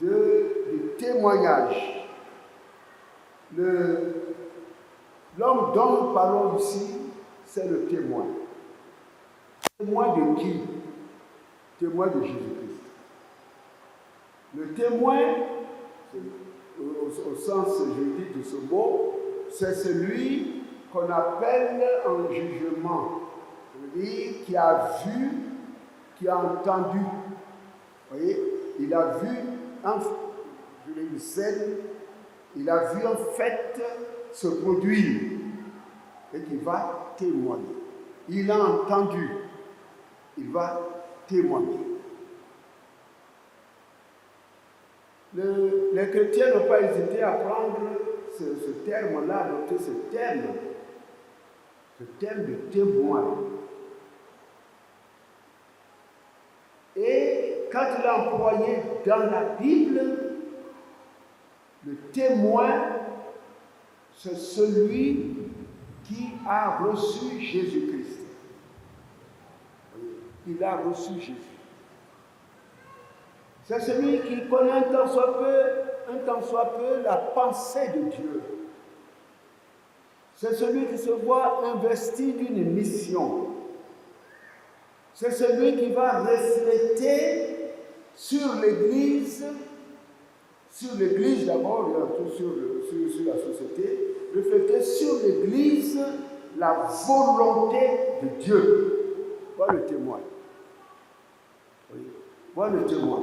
de témoignage. L'homme dont nous parlons ici, c'est le témoin. Témoin de qui? Témoin de Jésus-Christ. Le témoin, au sens juridique de ce mot, c'est celui qu'on appelle en jugement. C'est-à-dire qui a vu, qui a entendu. Vous voyez, il a vu une scène, il a vu un fait se produire. et qui va témoigner. Il a entendu, il va témoigner. Les chrétiens n'ont pas hésité à prendre ce terme-là, adopter ce terme de témoin. Et quand il a employé dans la Bible, le témoin, c'est celui qui a reçu Jésus-Christ. Il a reçu Jésus. C'est celui qui connaît un tant soit peu la pensée de Dieu. C'est celui qui se voit investi d'une mission. C'est celui qui va refléter sur l'Église d'abord, et tout sur la société, refléter sur l'Église la volonté de Dieu. Voilà le témoin. Voilà le témoin.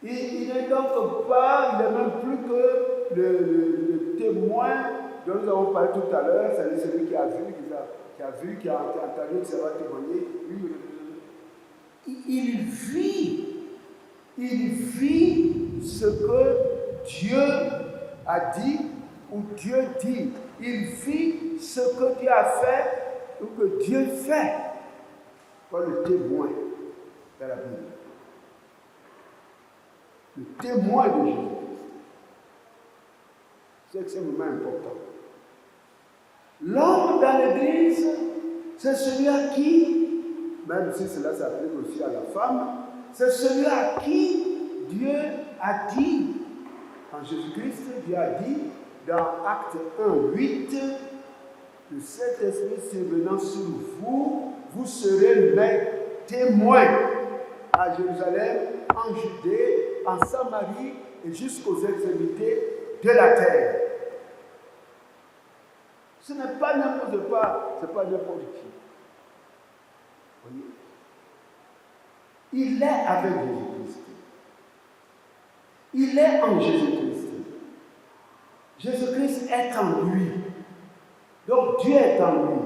Il n'est donc pas, il n'est même plus que le témoin dont nous avons parlé tout à l'heure, c'est celui qui a vu, qui a entendu, qui va témoigner. Il vit ce que Dieu a dit ou Dieu dit. Il vit ce que Dieu a fait ou que Dieu fait. Voilà le témoin de la Bible. Le témoin de Jésus-Christ. C'est extrêmement important. L'homme dans l'Église, c'est celui à qui, même si cela s'applique aussi à la femme, c'est celui à qui Dieu a dit, en Jésus-Christ, Dieu a dit, dans Acte 1:8, le Saint-Esprit survenant sur vous, vous serez mes témoins à Jérusalem, en Judée, en Samarie et jusqu'aux extrémités de la terre. Ce n'est pas n'importe qui. Voyez? Il est avec Jésus-Christ. Il est en Jésus-Christ. Jésus-Christ est en lui. Donc Dieu est en lui.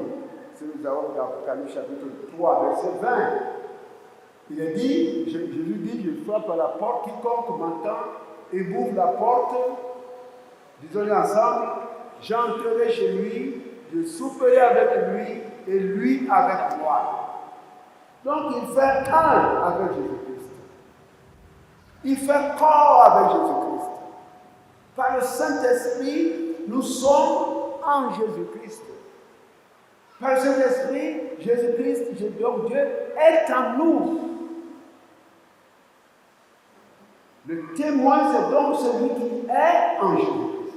Si nous avons dans Apocalypse chapitre 3, verset 20, il est dit, Jésus dit, je frappe à la porte, quiconque m'entend et m'ouvre la porte, disons-le ensemble, j'entrerai chez lui, je souperai avec lui et lui avec moi. Donc il fait un avec Jésus-Christ. Il fait corps avec Jésus-Christ. Par le Saint-Esprit, nous sommes en Jésus-Christ. Par le Saint-Esprit, Jésus-Christ, donc Dieu, est en nous. Le témoin, c'est donc celui qui est en Jésus-Christ.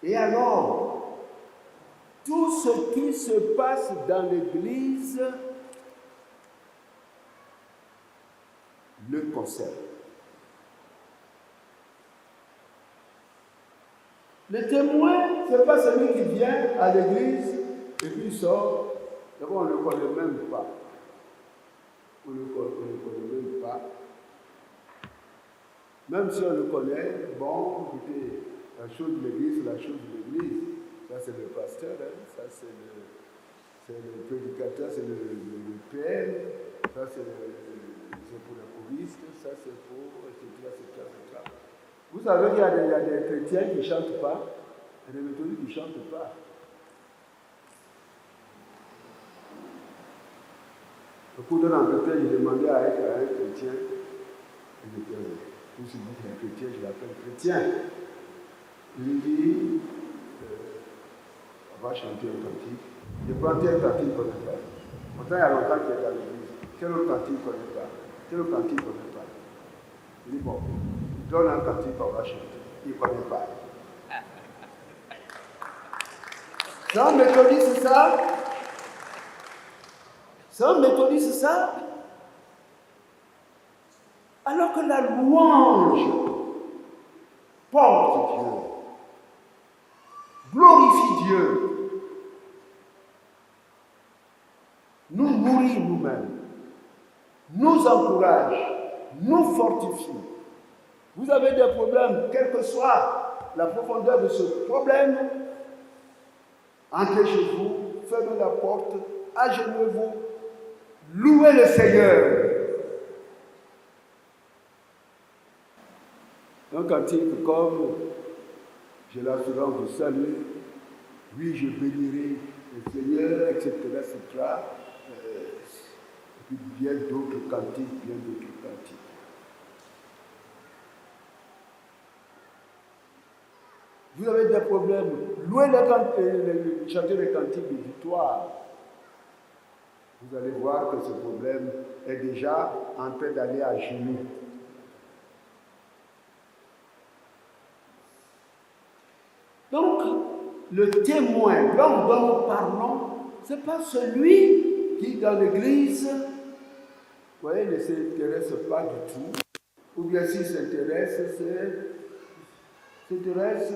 Et alors, tout ce qui se passe dans l'Église le concerne. Le témoin, ce n'est pas celui qui vient à l'église et puis il sort. D'abord, on ne le connaît même pas. On ne le connaît même pas. Même si on le connaît, bon, écoutez, la chose de l'église, c'est la chose de l'église. Ça, c'est le pasteur, hein? Ça, c'est le prédicateur, c'est le PM, ça, c'est pour les choristes, ça, c'est pour, etc. Vous savez qu'il y a des chrétiens qui ne chantent pas, et des méthodistes qui ne chantent pas. Au cours d'un entretien, j'ai demandé à un chrétien, tout ce qui est chrétien, je l'appelle chrétien. Il me dit, on va chanter un cantique. Je prends tel cantique qu'on ne connaît pas. Pourtant, il y a longtemps qu'il est dans l'église. Quel autre cantique qu'on ne connaît pas? Quel autre cantique qu'on ne connaît pas? Il dit, bon, donne un cantique qu'on va chanter. Il ne connaît pas. C'est un méthodiste, ça? C'est un méthodiste, ça? Alors que la louange porte Dieu, glorifie Dieu, nous nourrit nous-mêmes, nous encourage, nous fortifie. Vous avez des problèmes, quels que soient, la profondeur de ce problème, entrez chez vous, fermez la porte, agenouillez-vous, louez le Seigneur. Un cantique comme « J'ai l'assurance du salut »,« Oui, je bénirai le Seigneur », etc., etc. Et puis bien d'autres cantiques, bien d'autres cantiques. Vous avez des problèmes, louez chantez les cantiques de victoire. Vous allez voir que ce problème est déjà en train d'aller à genoux. Donc, le témoin, l'homme dont nous parlons, ce n'est pas celui qui, dans l'église, vous voyez, ne s'intéresse pas du tout. Ou bien s'il s'intéresse, s'intéresse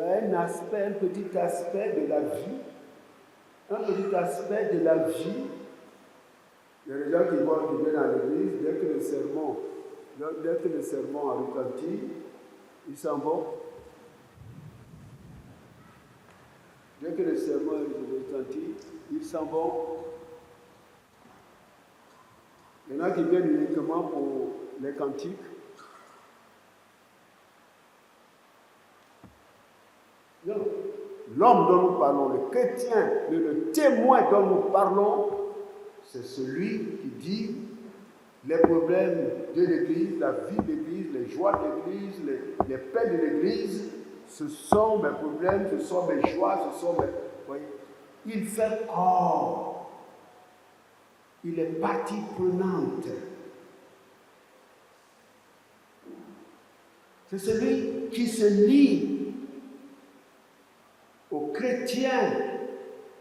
à un aspect, un petit aspect de la vie. Un petit aspect de la vie. Il y a des gens qui viennent dans l'église, dès que le sermon a retenti, ils s'en vont. Dès que le sermon est retenti, ils s'en vont. Il y en a qui viennent uniquement pour les cantiques. Non. L'homme dont nous parlons, le chrétien, le témoin dont nous parlons, c'est celui qui dit les problèmes de l'Église, la vie de l'Église, les joies de l'Église, les paix de l'Église, ce sont mes problèmes, ce sont mes joies, ce sont mes... Voyez, il fait corps. Il est partie prenante. C'est celui qui se lie aux chrétiens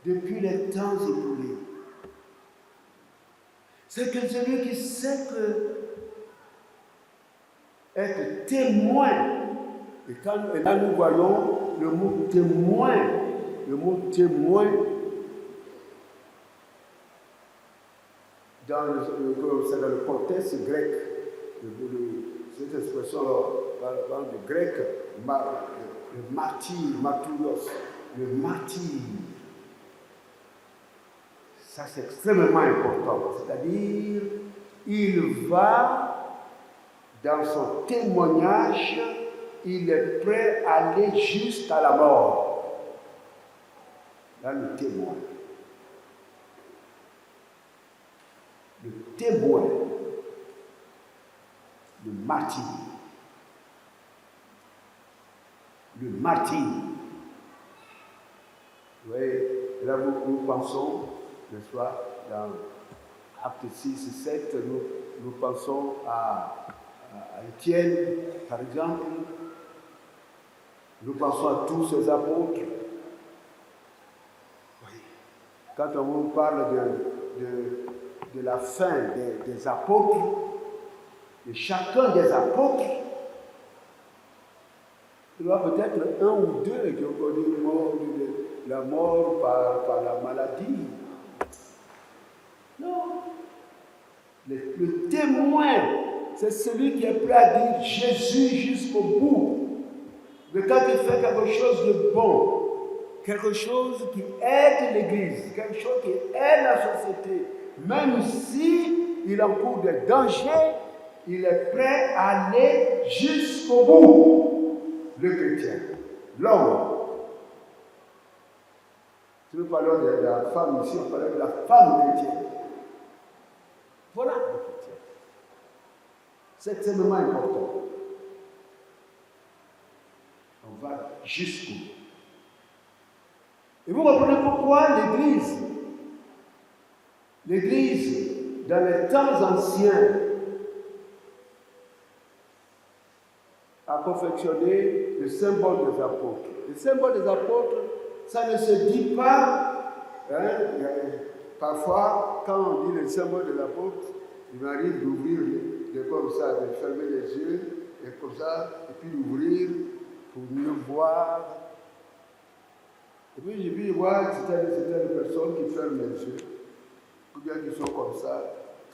depuis les temps écoulés. C'est que celui qui sait que être témoin, et là nous voyons le mot témoin, c'est dans le contexte grec, cette expression dans le grec, le martyr, martyros, le martyr. Ça, c'est extrêmement important. C'est-à-dire, il va, dans son témoignage, il est prêt à aller jusqu'à la mort. Là, le témoin. Le témoin. Le martyr. Le martyr. Vous voyez, là, nous pensons, n'est-ce pas, dans Actes 6 et 7, nous pensons à Étienne, par exemple. Nous pensons à tous ces apôtres. Oui. Quand on vous parle de la fin des apôtres, de chacun des apôtres, il y a peut-être un ou deux qui ont connu la mort par la maladie. Non. Le témoin, c'est celui qui est prêt à dire Jésus jusqu'au bout. Mais quand il fait quelque chose de bon, quelque chose qui aide l'Église, quelque chose qui aide la société, même si il encourt des dangers, il est prêt à aller jusqu'au bout. Le chrétien, l'homme. Si nous parlons de la femme ici, on parle de la femme chrétienne. Voilà le chrétien. C'est extrêmement important. On va jusqu'au bout. Et vous comprenez pourquoi l'Église, dans les temps anciens, a confectionné le symbole des apôtres. Le symbole des apôtres, ça ne se dit pas, parfois, quand on dit le symbole de l'apôtre, il m'arrive d'ouvrir comme ça, de fermer les yeux, et comme ça, et puis d'ouvrir pour mieux voir. Et puis j'ai vu voir certaines personnes qui ferment les yeux, ou bien qui sont comme ça,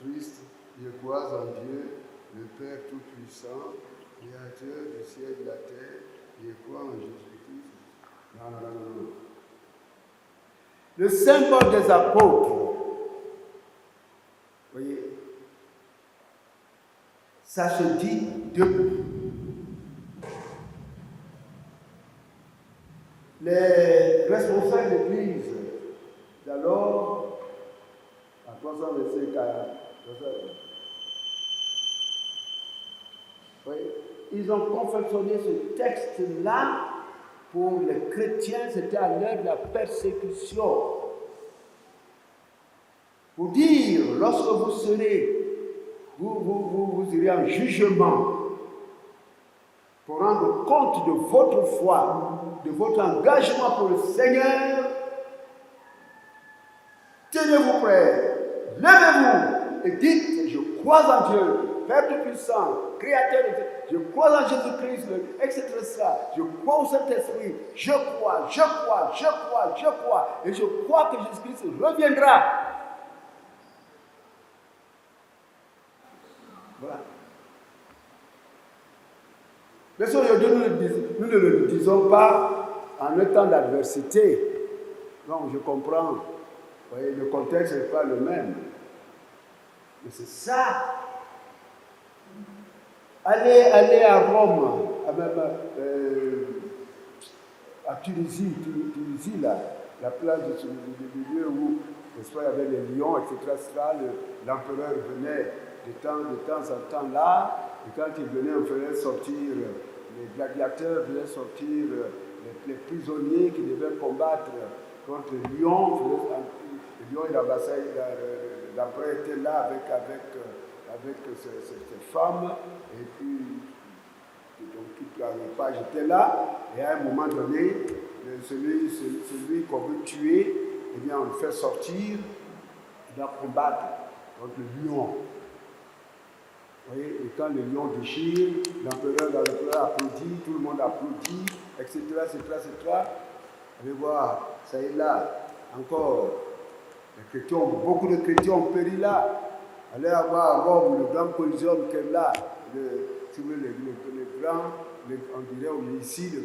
tristes, ils croient en Dieu, le Père Tout-Puissant, Créateur du ciel et de la terre. non. Le symbole des apôtres, vous voyez, ça se dit debout. Les responsables de l'Église d'alors, à 300 versets 40, oui, ils ont confectionné ce texte-là pour les chrétiens, c'était à l'heure de la persécution. Pour dire, lorsque vous serez, vous irez en jugement, pour rendre compte de votre foi, de votre engagement pour le Seigneur, tenez-vous prêts, levez-vous et dites, je crois en Dieu, Père Tout-Puissant, Créateur de Dieu, je crois en Jésus-Christ, etc. Je crois au Saint-Esprit, je crois, et je crois que Jésus-Christ reviendra. Voilà. Mais aujourd'hui, nous ne le disons pas en un temps d'adversité. Non, je comprends. Vous voyez, le contexte n'est pas le même. Mais c'est ça. Allez à Rome, à Tunisie, là, la plage du lieu où, n'est-ce pas, il y avait les lions, etc. L'empereur venait de temps en temps là, et quand il venait, on faisait sortir, les gladiateurs faisaient sortir les prisonniers qui devaient combattre contre les lions. Le lion, l'empereur était là avec ces femmes, et puis donc toute la page était là, et à un moment donné, celui qu'on veut tuer, eh bien on le fait sortir, il doit combattre contre le lion. Vous voyez, et quand le lion déchire, l'empereur applaudit, tout le monde applaudit, etc. Allez voir, ça est là, encore. Beaucoup de chrétiens ont péri là. Allez avoir à Rome le grand Coliseum qui est là, si vous voulez, le grand, on dirait ici, le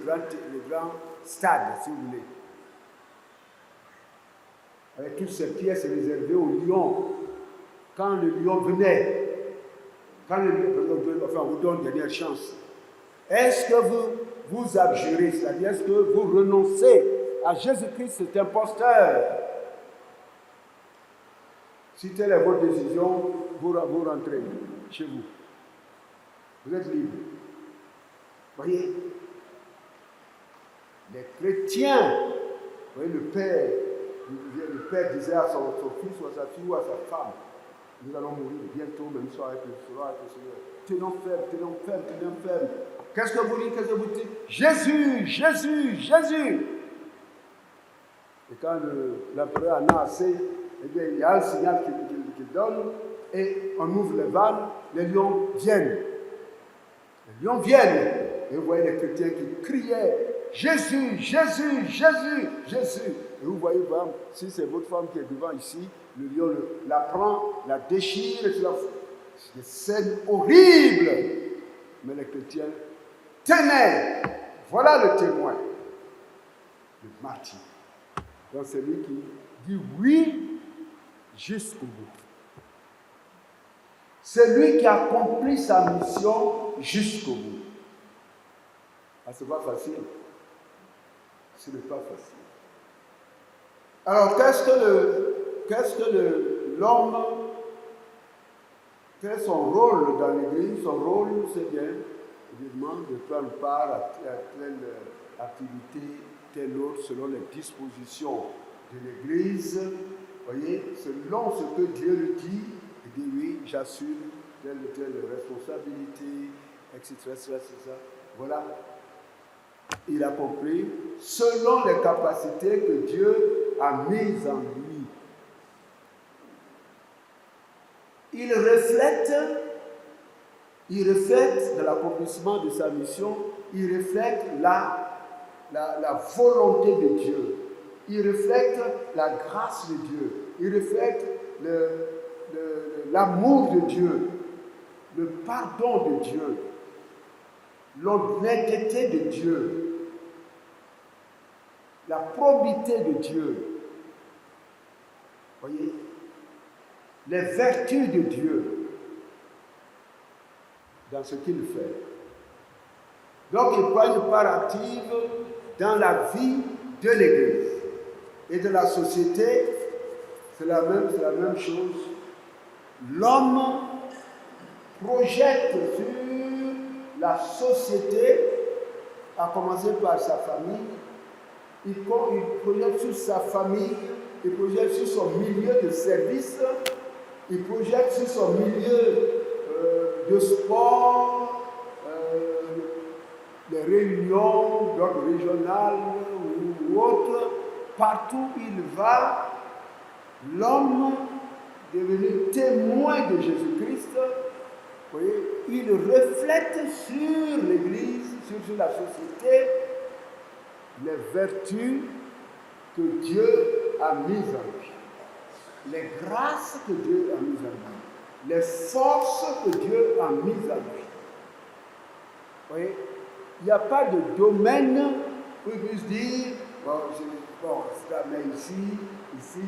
grand stade, si vous voulez. Avec toutes ces pièces réservées aux lions. Quand le lion venait, enfin, on vous donne une dernière chance. Est-ce que vous abjurez, c'est-à-dire est-ce que vous renoncez à Jésus-Christ, cet imposteur? Si telle est votre décision, vous rentrez chez vous. Vous êtes libre. Voyez, les chrétiens, vous voyez, le père disait à son fils ou à sa fille ou à sa femme, nous allons mourir bientôt, mais nous serons avec le Seigneur. Tenons ferme. Qu'est-ce que vous dites? Jésus. Et quand l'empereur en a assez, eh bien, il y a un signal qu'il donne, et on ouvre les vannes, les lions viennent. Et vous voyez les chrétiens qui criaient, Jésus. Et vous voyez, si c'est votre femme qui est devant ici, le lion la prend, la déchire, c'est des scènes horribles. Mais les chrétiens tenaient. Voilà le témoin, le martyr. Donc c'est lui qui dit oui jusqu'au bout. C'est lui qui accomplit sa mission jusqu'au bout. Ah, c'est pas facile. Ce n'est pas facile. Alors, qu'est-ce que l'homme, quel est son rôle dans l'Église? Son rôle, c'est bien, évidemment, de prendre part à telle activité, telle autre, selon les dispositions de l'Église. Vous voyez, selon ce que Dieu lui dit, il dit oui, j'assume telle ou telle responsabilité, etc. Voilà. Il a compris selon les capacités que Dieu a mises en lui. Il reflète dans l'accomplissement de sa mission, il reflète la volonté de Dieu. Il reflète la grâce de Dieu. Il reflète l'amour de Dieu, le pardon de Dieu, l'honnêteté de Dieu. la probité de Dieu. Voyez, les vertus de Dieu dans ce qu'il fait. Donc, il prend une part active dans la vie de l'Église. Et de la société, c'est la même chose. L'homme projette sur la société, à commencer par sa famille, il projette sur sa famille, il projette sur son milieu de service, il projette sur son milieu de sport, les réunions d'ordre régional ou autre. Partout où il va, l'homme devenu témoin de Jésus-Christ, vous voyez, il reflète sur l'Église, sur la société, les vertus que Dieu a mises en lui, les grâces que Dieu a mises en lui, les forces que Dieu a mises en lui. Vous voyez, il n'y a pas de domaine où il puisse dire, c'est la main ici, etc.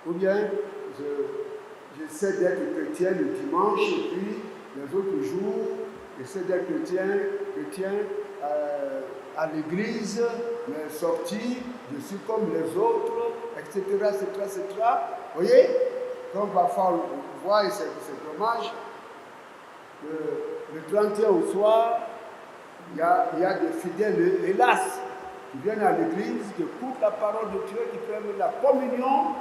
Ou bien, j'essaie d'être chrétien le dimanche, et puis les autres jours, j'essaie d'être chrétien à l'église, mais sorti, je suis comme les autres, etc. Vous voyez, comme parfois on voit, et c'est dommage, le 31 au soir, il y a des fidèles, hélas, qui viennent à l'église, qui écoutent la parole de Dieu, qui prennent la communion,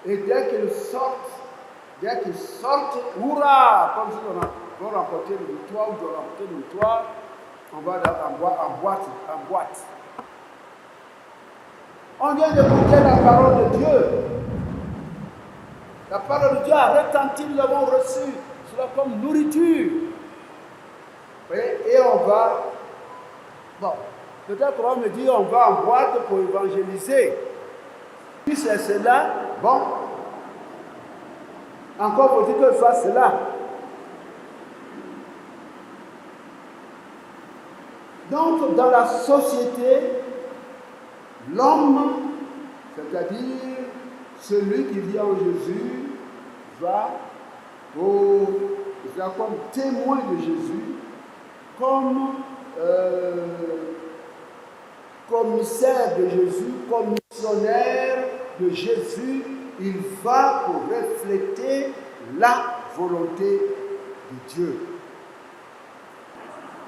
et dès qu'ils sortent, hurrah, comme si on doit remporter une victoire, ou doit remporter une victoire, on va en boîte. On vient d'écouter la parole de Dieu. La parole de Dieu a retenti, nous l'avons reçue, cela comme nourriture. Et on va, peut-être qu'on va me dire, on va en boîte pour évangéliser. Si c'est cela, bon, encore faut-il que je fasse cela. Donc, dans la société, l'homme, c'est-à-dire celui qui vient en Jésus, va comme témoin de Jésus, comme commissaire de Jésus, comme missionnaire de Jésus, il va pour refléter la volonté de Dieu.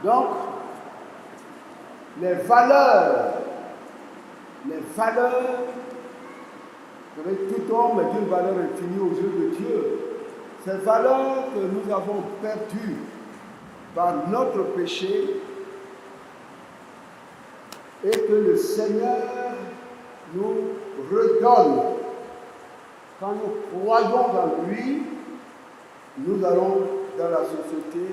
Donc, les valeurs, tout homme est d'une valeur infinie aux yeux de Dieu. Ces valeurs que nous avons perdues par notre péché et que le Seigneur nous redonne. Quand nous croyons en lui, nous allons dans la société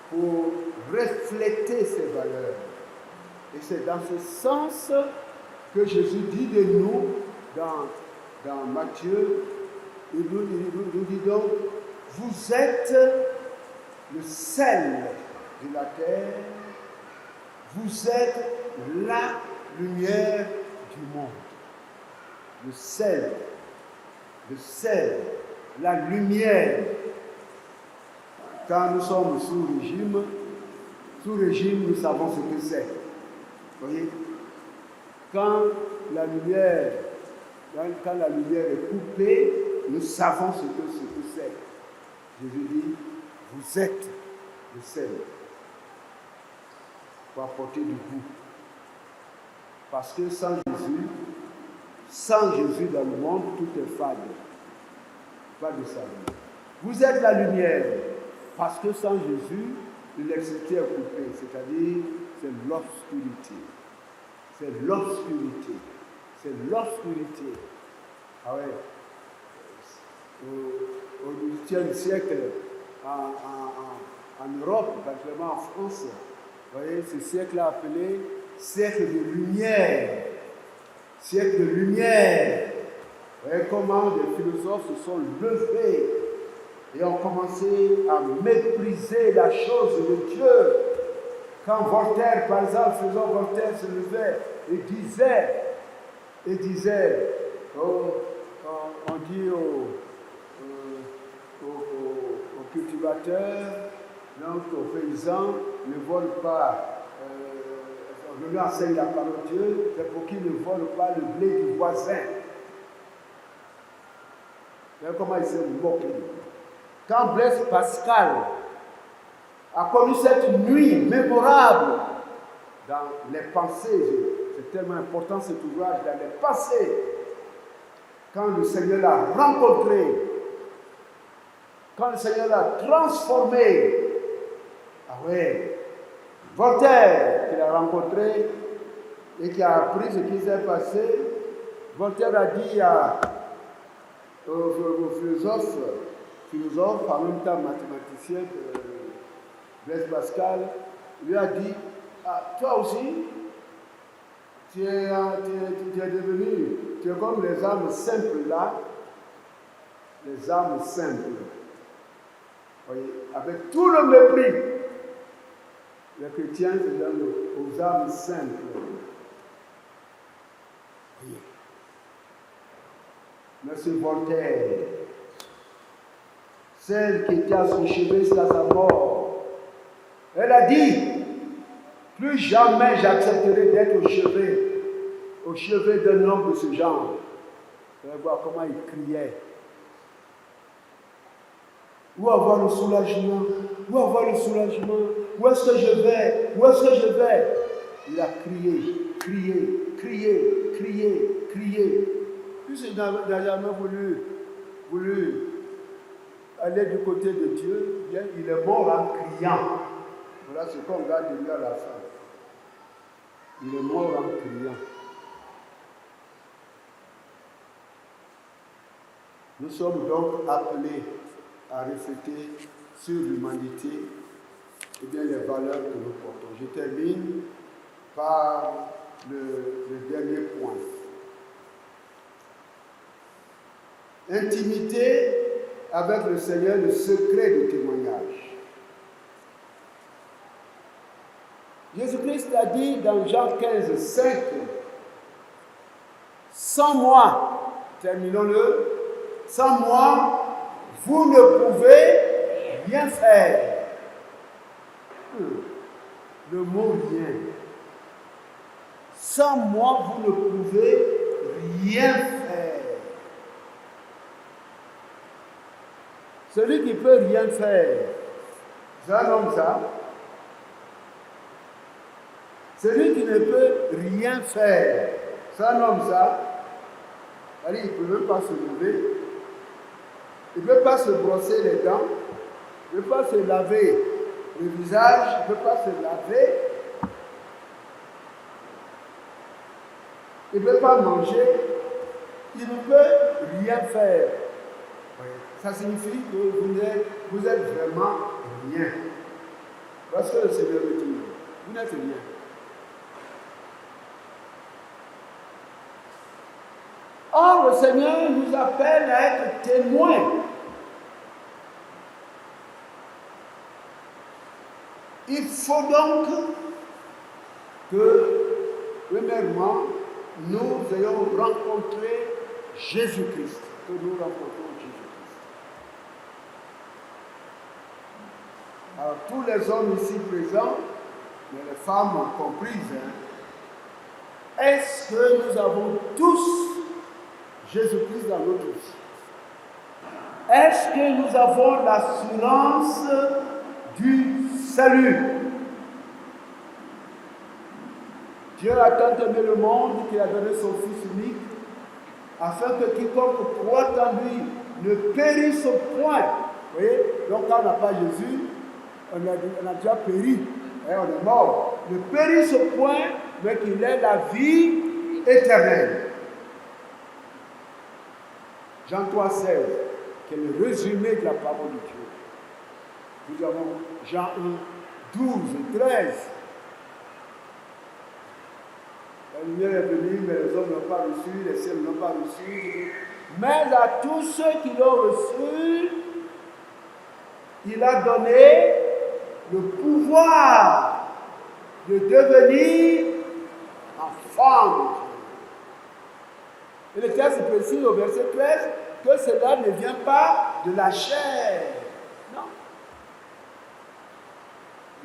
pour refléter ces valeurs. Et c'est dans ce sens que Jésus dit de nous dans Matthieu, il nous dit donc, vous êtes le sel de la terre, vous êtes la lumière du monde. Le sel, la lumière. Quand nous sommes sous régime, nous savons ce que c'est. Vous voyez, quand la lumière est coupée, nous savons ce que c'est. Jésus dit, vous êtes le sel pour apporter du goût. Parce que sans Jésus dans le monde, tout est fade. Pas de saveur. Vous êtes la lumière, parce que sans Jésus, l'électricité est coupée, c'est-à-dire c'est l'obscurité. C'est l'obscurité. C'est l'obscurité. Ah ouais. Au XVIIIe siècle, en Europe, particulièrement en France, vous voyez, ce siècle appelé siècle de lumière. Siècle de lumière. Vous voyez comment les philosophes se sont levés et ont commencé à mépriser la chose de Dieu. Quand Voltaire, par exemple, faisant Voltaire se levait et disait, on dit aux cultivateurs, donc aux paysans, ne volent pas, on lui enseigne la parole de Dieu, c'est pour qu'ils ne volent pas le blé du voisin. Vous voyez comment il s'est moqué. Quand Blaise Pascal a connu cette nuit mémorable dans les pensées, c'est tellement important cet ouvrage, dans les pensées, quand le Seigneur l'a rencontré, quand le Seigneur l'a transformé. Ah oui, Voltaire, qu'il a rencontré et qui a appris ce qui s'est passé, Voltaire a dit au philosophe, en même temps mathématicien, Blaise Pascal, lui a dit, toi aussi, tu es devenu, tu es comme les âmes simples là, les âmes simples. Voyez, avec tout le mépris, les chrétiens se donnent aux âmes simples. Voyez. Monsieur Voltaire, celle qui était à son chevet jusqu'à sa mort, elle a dit, plus jamais j'accepterai d'être au chevet d'un homme de ce genre. Vous allez voir comment il criait. Où avoir le soulagement? Où avoir le soulagement? Où est-ce que je vais? Où est-ce que je vais? Il a crié. Puisqu'il n'a jamais voulu aller du côté de Dieu, bien, il est mort en criant. Voilà ce qu'on regarde de lui à la fin. Il est mort en criant. Nous sommes donc appelés à refléter sur l'humanité et bien les valeurs que nous portons. Je termine par le dernier point. Intimité avec le Seigneur, le secret du témoignage. Jésus-Christ a dit dans Jean 15, 5, sans moi, terminons-le, sans moi, vous ne pouvez rien faire. Le mot rien. Sans moi, vous ne pouvez rien faire. Celui qui ne peut rien faire, c'est un homme ça. Celui qui ne peut rien faire, c'est un homme ça. C'est-à-dire, il ne peut même pas se lever. Il ne peut pas se brosser les dents. Il ne peut pas se laver le visage. Il ne peut pas se laver. Il ne peut pas manger. Il ne peut rien faire. Ça signifie que vous êtes vraiment rien. Parce que le Seigneur veut dire, vous n'êtes rien. Or, le Seigneur nous appelle à être témoins. Il faut donc que, premièrement, nous ayons rencontré Jésus-Christ. Que nous rencontrons Jésus-Christ. Alors, tous les hommes ici présents, mais les femmes comprises, est-ce que nous avons tous Jésus-Christ dans notre vie? Est-ce que nous avons l'assurance du salut? Dieu a tant aimé le monde qu'il a donné son Fils unique, afin que quiconque croit en lui ne périsse point. Vous voyez? Donc quand on n'a pas Jésus, on a déjà péri, on est mort. Ne périsse point, mais qu'il ait la vie éternelle. Jean 3, 16, qui est le résumé de la parole de Dieu. Nous avons Jean 1, 12 et 13. La lumière est venue, mais les hommes n'ont pas reçu, les ciels n'ont pas reçu. Mais à tous ceux qui l'ont reçu, il a donné le pouvoir de devenir enfant de Dieu. Et le texte précise au verset 13 que cela ne vient pas de la chair, non,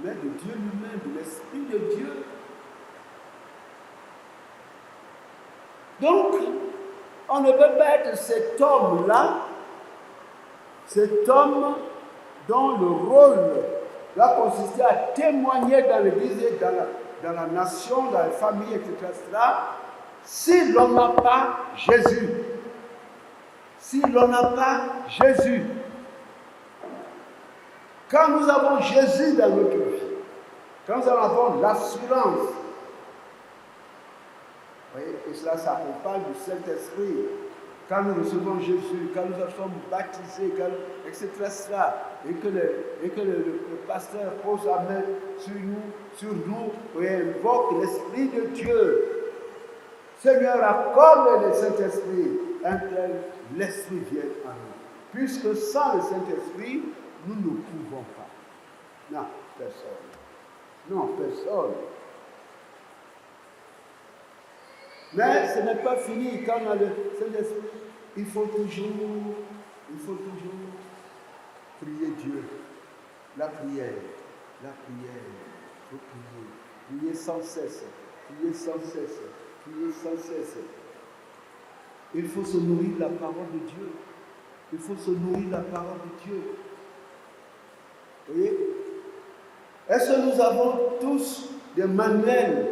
mais de Dieu lui-même, de l'Esprit de Dieu. Donc, on ne peut pas être cet homme-là, cet homme dont le rôle doit consister à témoigner dans l'Église, dans la nation, dans la famille, etc., si l'on n'a pas Jésus. Si l'on n'a pas Jésus. Quand nous avons Jésus dans notre vie, quand nous avons l'assurance, vous voyez, et cela s'accompagne du Saint-Esprit. Quand nous recevons Jésus, quand nous sommes baptisés, etc., et que le pasteur pose la main sur nous, et invoque l'Esprit de Dieu. Seigneur, accorde le Saint-Esprit, un tel l'Esprit vient en nous. Puisque sans le Saint-Esprit, nous ne pouvons pas. Non, personne. Non, personne. Mais ce n'est pas fini quand on a le Saint-Esprit. Il faut toujours prier Dieu. La prière. Il faut prier. Prier sans cesse. Il faut se nourrir de la parole de Dieu. Vous voyez? Est-ce que nous avons tous des manuels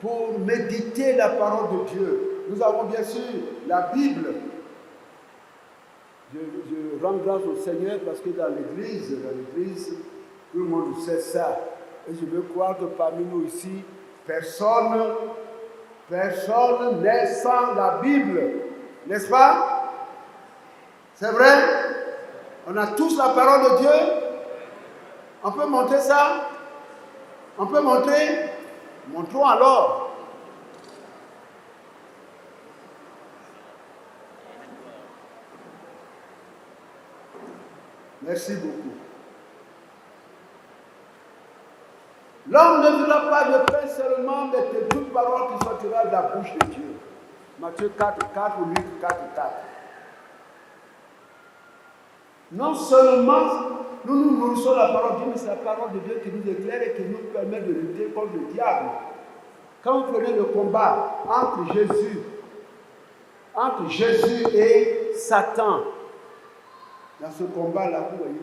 pour méditer la parole de Dieu? Nous avons bien sûr la Bible. Je rends grâce au Seigneur parce que dans l'Église, tout le monde sait ça. Et je veux croire que parmi nous ici, personne n'est sans la Bible. N'est-ce pas? C'est vrai? On a tous la parole de Dieu. On peut montrer ça? On peut montrer? Montrons alors. Merci beaucoup. L'homme ne vivra pas de pain seulement, mais de toute parole qui sortira de la bouche de Dieu. Matthieu 4 ou Luc 4. Non seulement nous nourrissons la parole de Dieu, mais c'est la parole de Dieu qui nous éclaire et qui nous permet de lutter contre le diable. Quand vous prenez le combat entre Jésus et Satan, dans ce combat-là, vous voyez,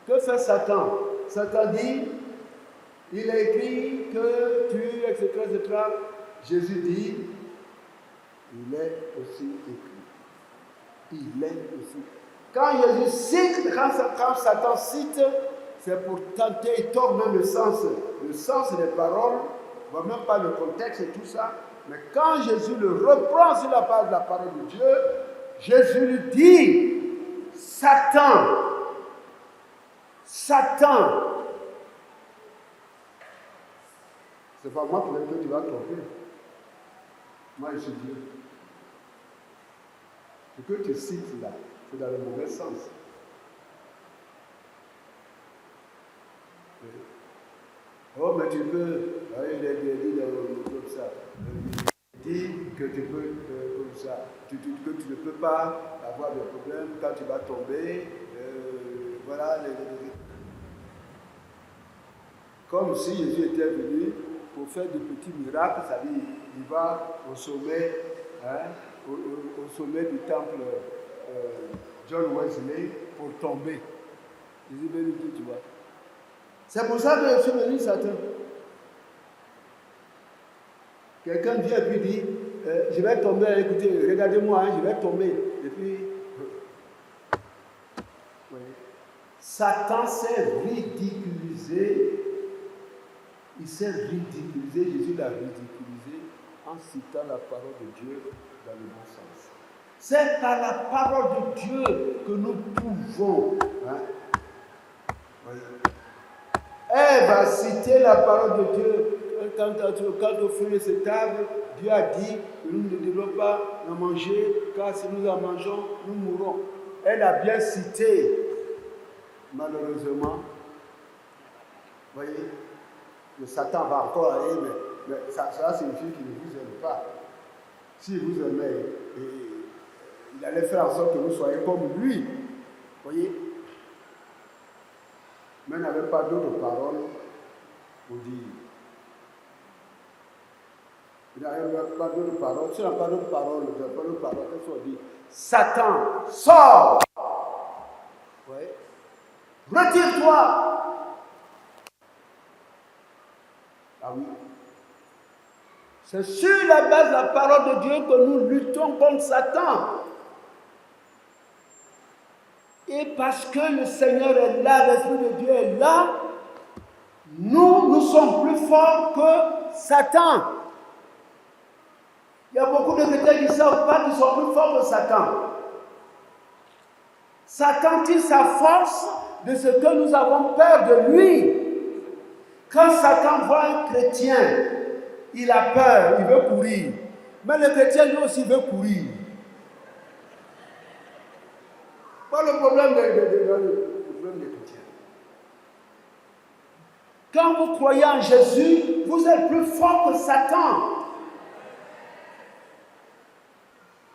que fait Satan? Satan dit, il a écrit que tu, etc., etc. Jésus dit, il est aussi écrit. Quand Jésus cite, quand Satan cite, c'est pour tenter, il tord même le sens des paroles, on ne voit même pas le contexte et tout ça. Mais quand Jésus le reprend sur la base de la parole de Dieu, Jésus lui dit, Satan, c'est pas moi que tu vas tromper. Moi, je suis Dieu. Ce que tu cites là, c'est dans le mauvais sens. Oh, mais tu peux, il est dit comme ça. Dis que tu peux, comme ça, que tu ne peux pas avoir de problème quand tu vas tomber. Voilà. Comme si Jésus était venu pour faire de petits miracles, c'est-à-dire il va au sommet, au sommet du temple John Wesley pour tomber. Jésus est venu, tu vois. C'est pour ça que je suis venu, Satan. Quelqu'un vient et puis dit, je vais tomber, écoutez, regardez-moi, je vais tomber. Et puis, Satan s'est ridiculisé. Il s'est ridiculisé, Jésus l'a ridiculisé en citant la parole de Dieu dans le bon sens. C'est par la parole de Dieu que nous pouvons. Ève a cité la parole de Dieu. Quand au fruit de cette arbre, Dieu a dit que nous ne devons pas en manger, car si nous en mangeons, nous mourrons. Elle a bien cité. Malheureusement, voyez, le Satan va encore aller, mais ça signifie qu'il ne vous aime pas. S'il vous aimait, il allait faire en sorte que vous soyez comme lui. Vous voyez? Mais il n'avait pas d'autres paroles pour dire. Il n'avait pas d'autres paroles. Si on n'a pas d'autres paroles, qu'est-ce qu'on dit? Satan, sors! Vous voyez? Retire-toi! Ah oui. C'est sur la base de la parole de Dieu que nous luttons contre Satan. Et parce que le Seigneur est là, l'Esprit de Dieu est là, nous sommes plus forts que Satan. Il y a beaucoup de chrétiens qui ne savent pas qu'ils sont plus forts que Satan. Satan tire sa force de ce que nous avons peur de lui. Quand Satan voit un chrétien, il a peur, il veut courir. Mais le chrétien lui aussi veut courir. Pas le problème des chrétiens. Quand vous croyez en Jésus, vous êtes plus fort que Satan.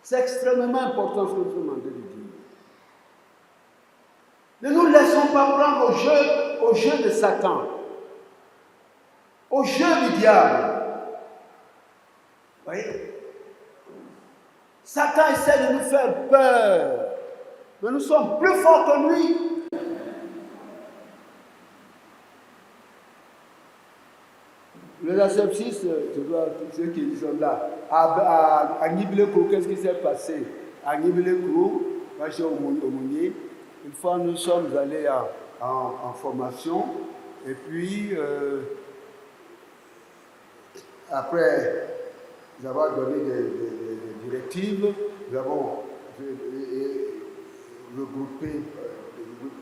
C'est extrêmement important ce que vous demandez de dire. Ne nous laissons pas prendre au jeu de Satan, au jeu du diable. Vous voyez? Satan essaie de nous faire peur. Mais nous sommes plus forts que lui. Les asepsis, ceux qui sont là, à Nibleko, qu'est-ce qui s'est passé? À Nibleko, moi j'ai aumônier. Une fois nous sommes allés en formation, et puis après avoir donné des directives, nous avons regroupé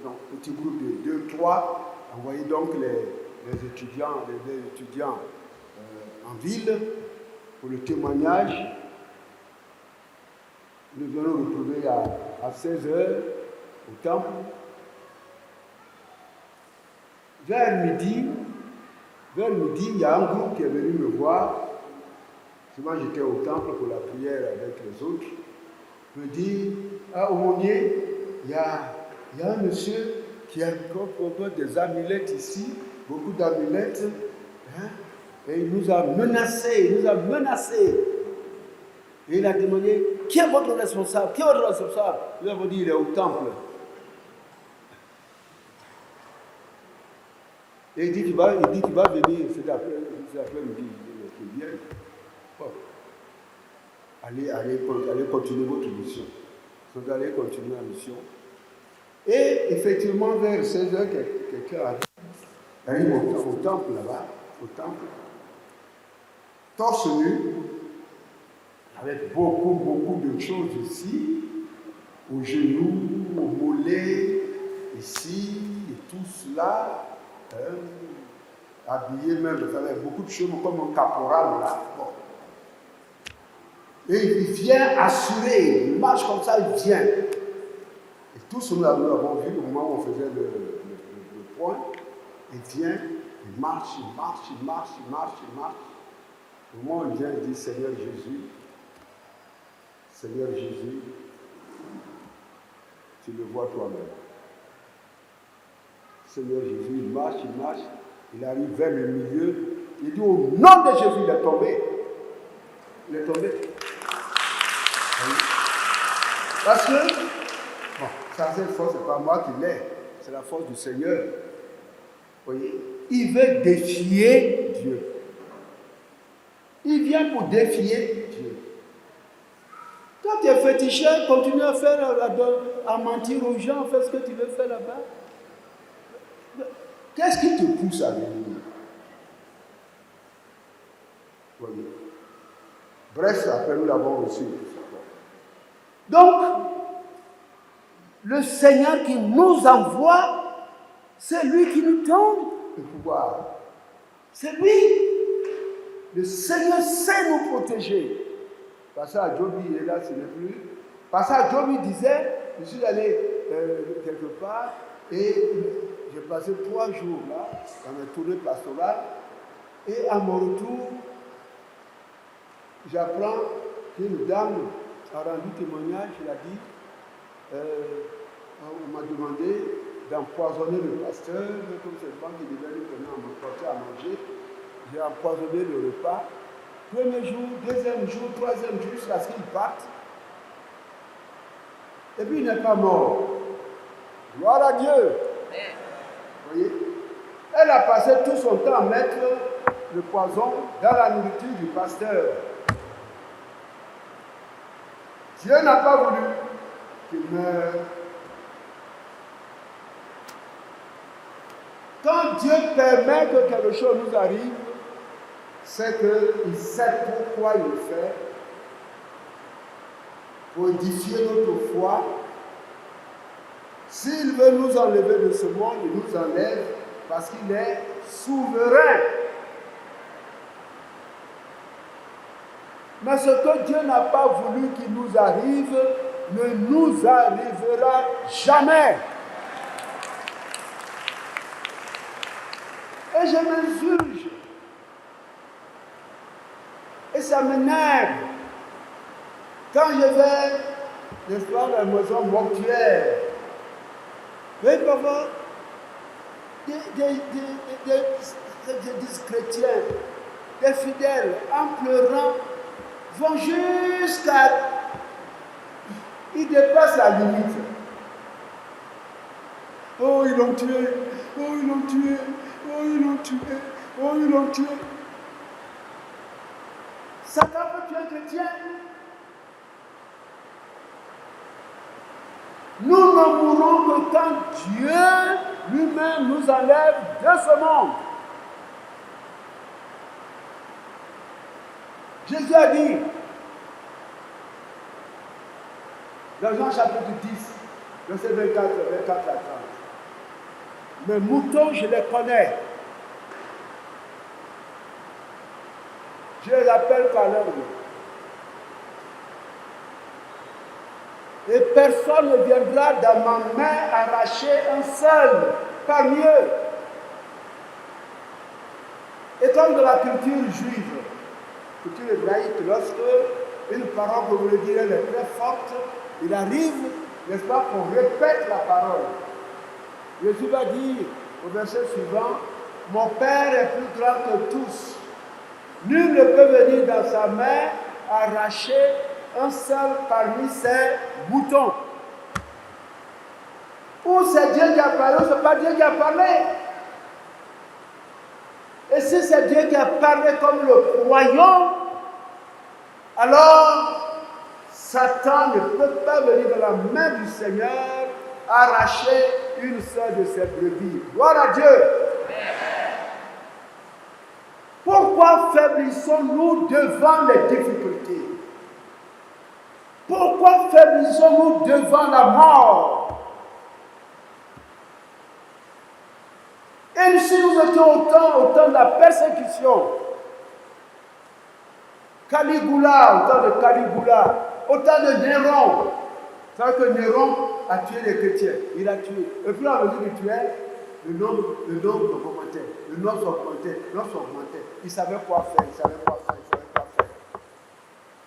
un petit groupe de 2-3, envoyé donc les étudiants en ville pour le témoignage. Nous allons nous retrouver à 16h au temple. Vers midi, il y a un groupe qui est venu me voir. Souvent j'étais au temple pour la prière avec les autres. Me dit, aumônier, il y a un monsieur qui a des amulettes ici, beaucoup d'amulettes, hein, et il nous a menacés, Et il a demandé, qui est votre responsable? Nous avons dit, il est au temple. Et il dit qu'il va venir cet après-midi, qu'il vienne. Bon. Allez continuer votre mission. Vous allez continuer la mission. Et effectivement, vers 16h, quelqu'un arrive au temple là-bas, torse nu, avec beaucoup de choses ici, aux genoux, aux mollets, ici, et tout cela, habillé même avec beaucoup de choses, comme un caporal là. Bon. Et il vient assurer, il marche comme ça, il vient. Et tous nous l'avons vu au moment où on faisait le point. Il vient, il marche. Au moment où il vient, il dit, Seigneur Jésus, tu le vois toi-même. Seigneur Jésus, il marche, il arrive vers le milieu, il dit, au nom de Jésus, il est tombé. Parce que, bon, ça cette force, ce n'est pas moi qui l'ai, c'est la force du Seigneur. Vous voyez, il veut défier Dieu. Il vient pour défier Dieu. Toi, tu es féticheur, continue à mentir aux gens, fais ce que tu veux faire là-bas. Qu'est-ce qui te pousse à venir? Vous voyez. Bref, après nous l'avons reçu. Donc, le Seigneur qui nous envoie, c'est lui qui nous donne le pouvoir. C'est lui. Le Seigneur sait nous protéger. Pasteur Joby est là, ce n'est plus. Pasteur Joby disait, je suis allé quelque part et j'ai passé 3 jours là, dans mes tournées pastorales, Et à mon retour, j'apprends qu'une dame a rendu témoignage, elle a dit, on m'a demandé d'empoisonner le pasteur, comme cette banque qui devait lui donner à m'apporter à manger. J'ai empoisonné le repas. Premier jour, deuxième jour, troisième jour, jusqu'à ce qu'il parte. Et puis il n'est pas mort. Gloire à Dieu. Vous voyez? Elle a passé tout son temps à mettre le poison dans la nourriture du pasteur. Dieu n'a pas voulu qu'il meure. Quand Dieu permet que quelque chose nous arrive, c'est qu'il sait pourquoi il le fait, pour édifier notre foi. S'il veut nous enlever de ce monde, il nous enlève parce qu'il est souverain. Mais ce que Dieu n'a pas voulu qu'il nous arrive, ne nous arrivera jamais. Et je m'insurge. Et ça m'énerve. Quand je vais, n'est-ce pas, dans la maison mortuaire, vous voyez, parfois, des chrétiens, des fidèles, en pleurant, vont jusqu'à... Ils dépassent la limite. Oh, ils l'ont tué. Oh, ils l'ont tué. Oh, ils l'ont tué. Oh, ils l'ont tué. Satan peut tuer un chrétien. Nous ne mourrons que quand Dieu lui-même nous enlève de ce monde. Jésus a dit, dans Jean chapitre 10, verset 24 à 30, mes moutons, je les connais. Je les appelle par leur nom. Et personne ne viendra dans ma main arracher un seul parmi eux. Et comme de la culture juive, culture hébraïque, lorsque une parole, comme vous le direz, est très forte, il arrive, n'est-ce pas, qu'on répète la parole. Jésus va dire au verset suivant, mon Père est plus grand que tous. Nul ne peut venir dans sa main arracher un seul parmi ses boutons. Ou c'est Dieu qui a parlé, ou ce n'est pas Dieu qui a parlé. Et si c'est Dieu qui a parlé comme le croyant, alors Satan ne peut pas venir dans la main du Seigneur arracher une seule de ses brebis. Gloire à Dieu. Pourquoi faiblissons-nous devant les difficultés? Pourquoi faiblissons-nous devant la mort? Et si nous étions au temps de la persécution, Caligula, au temps de Caligula, au temps de Néron, vous savez que Néron a tué les chrétiens, il a tué. Et puis à mesure qu'il tuait, le nombre augmentait, le nombre augmentait. Il savait quoi faire, il savait quoi faire.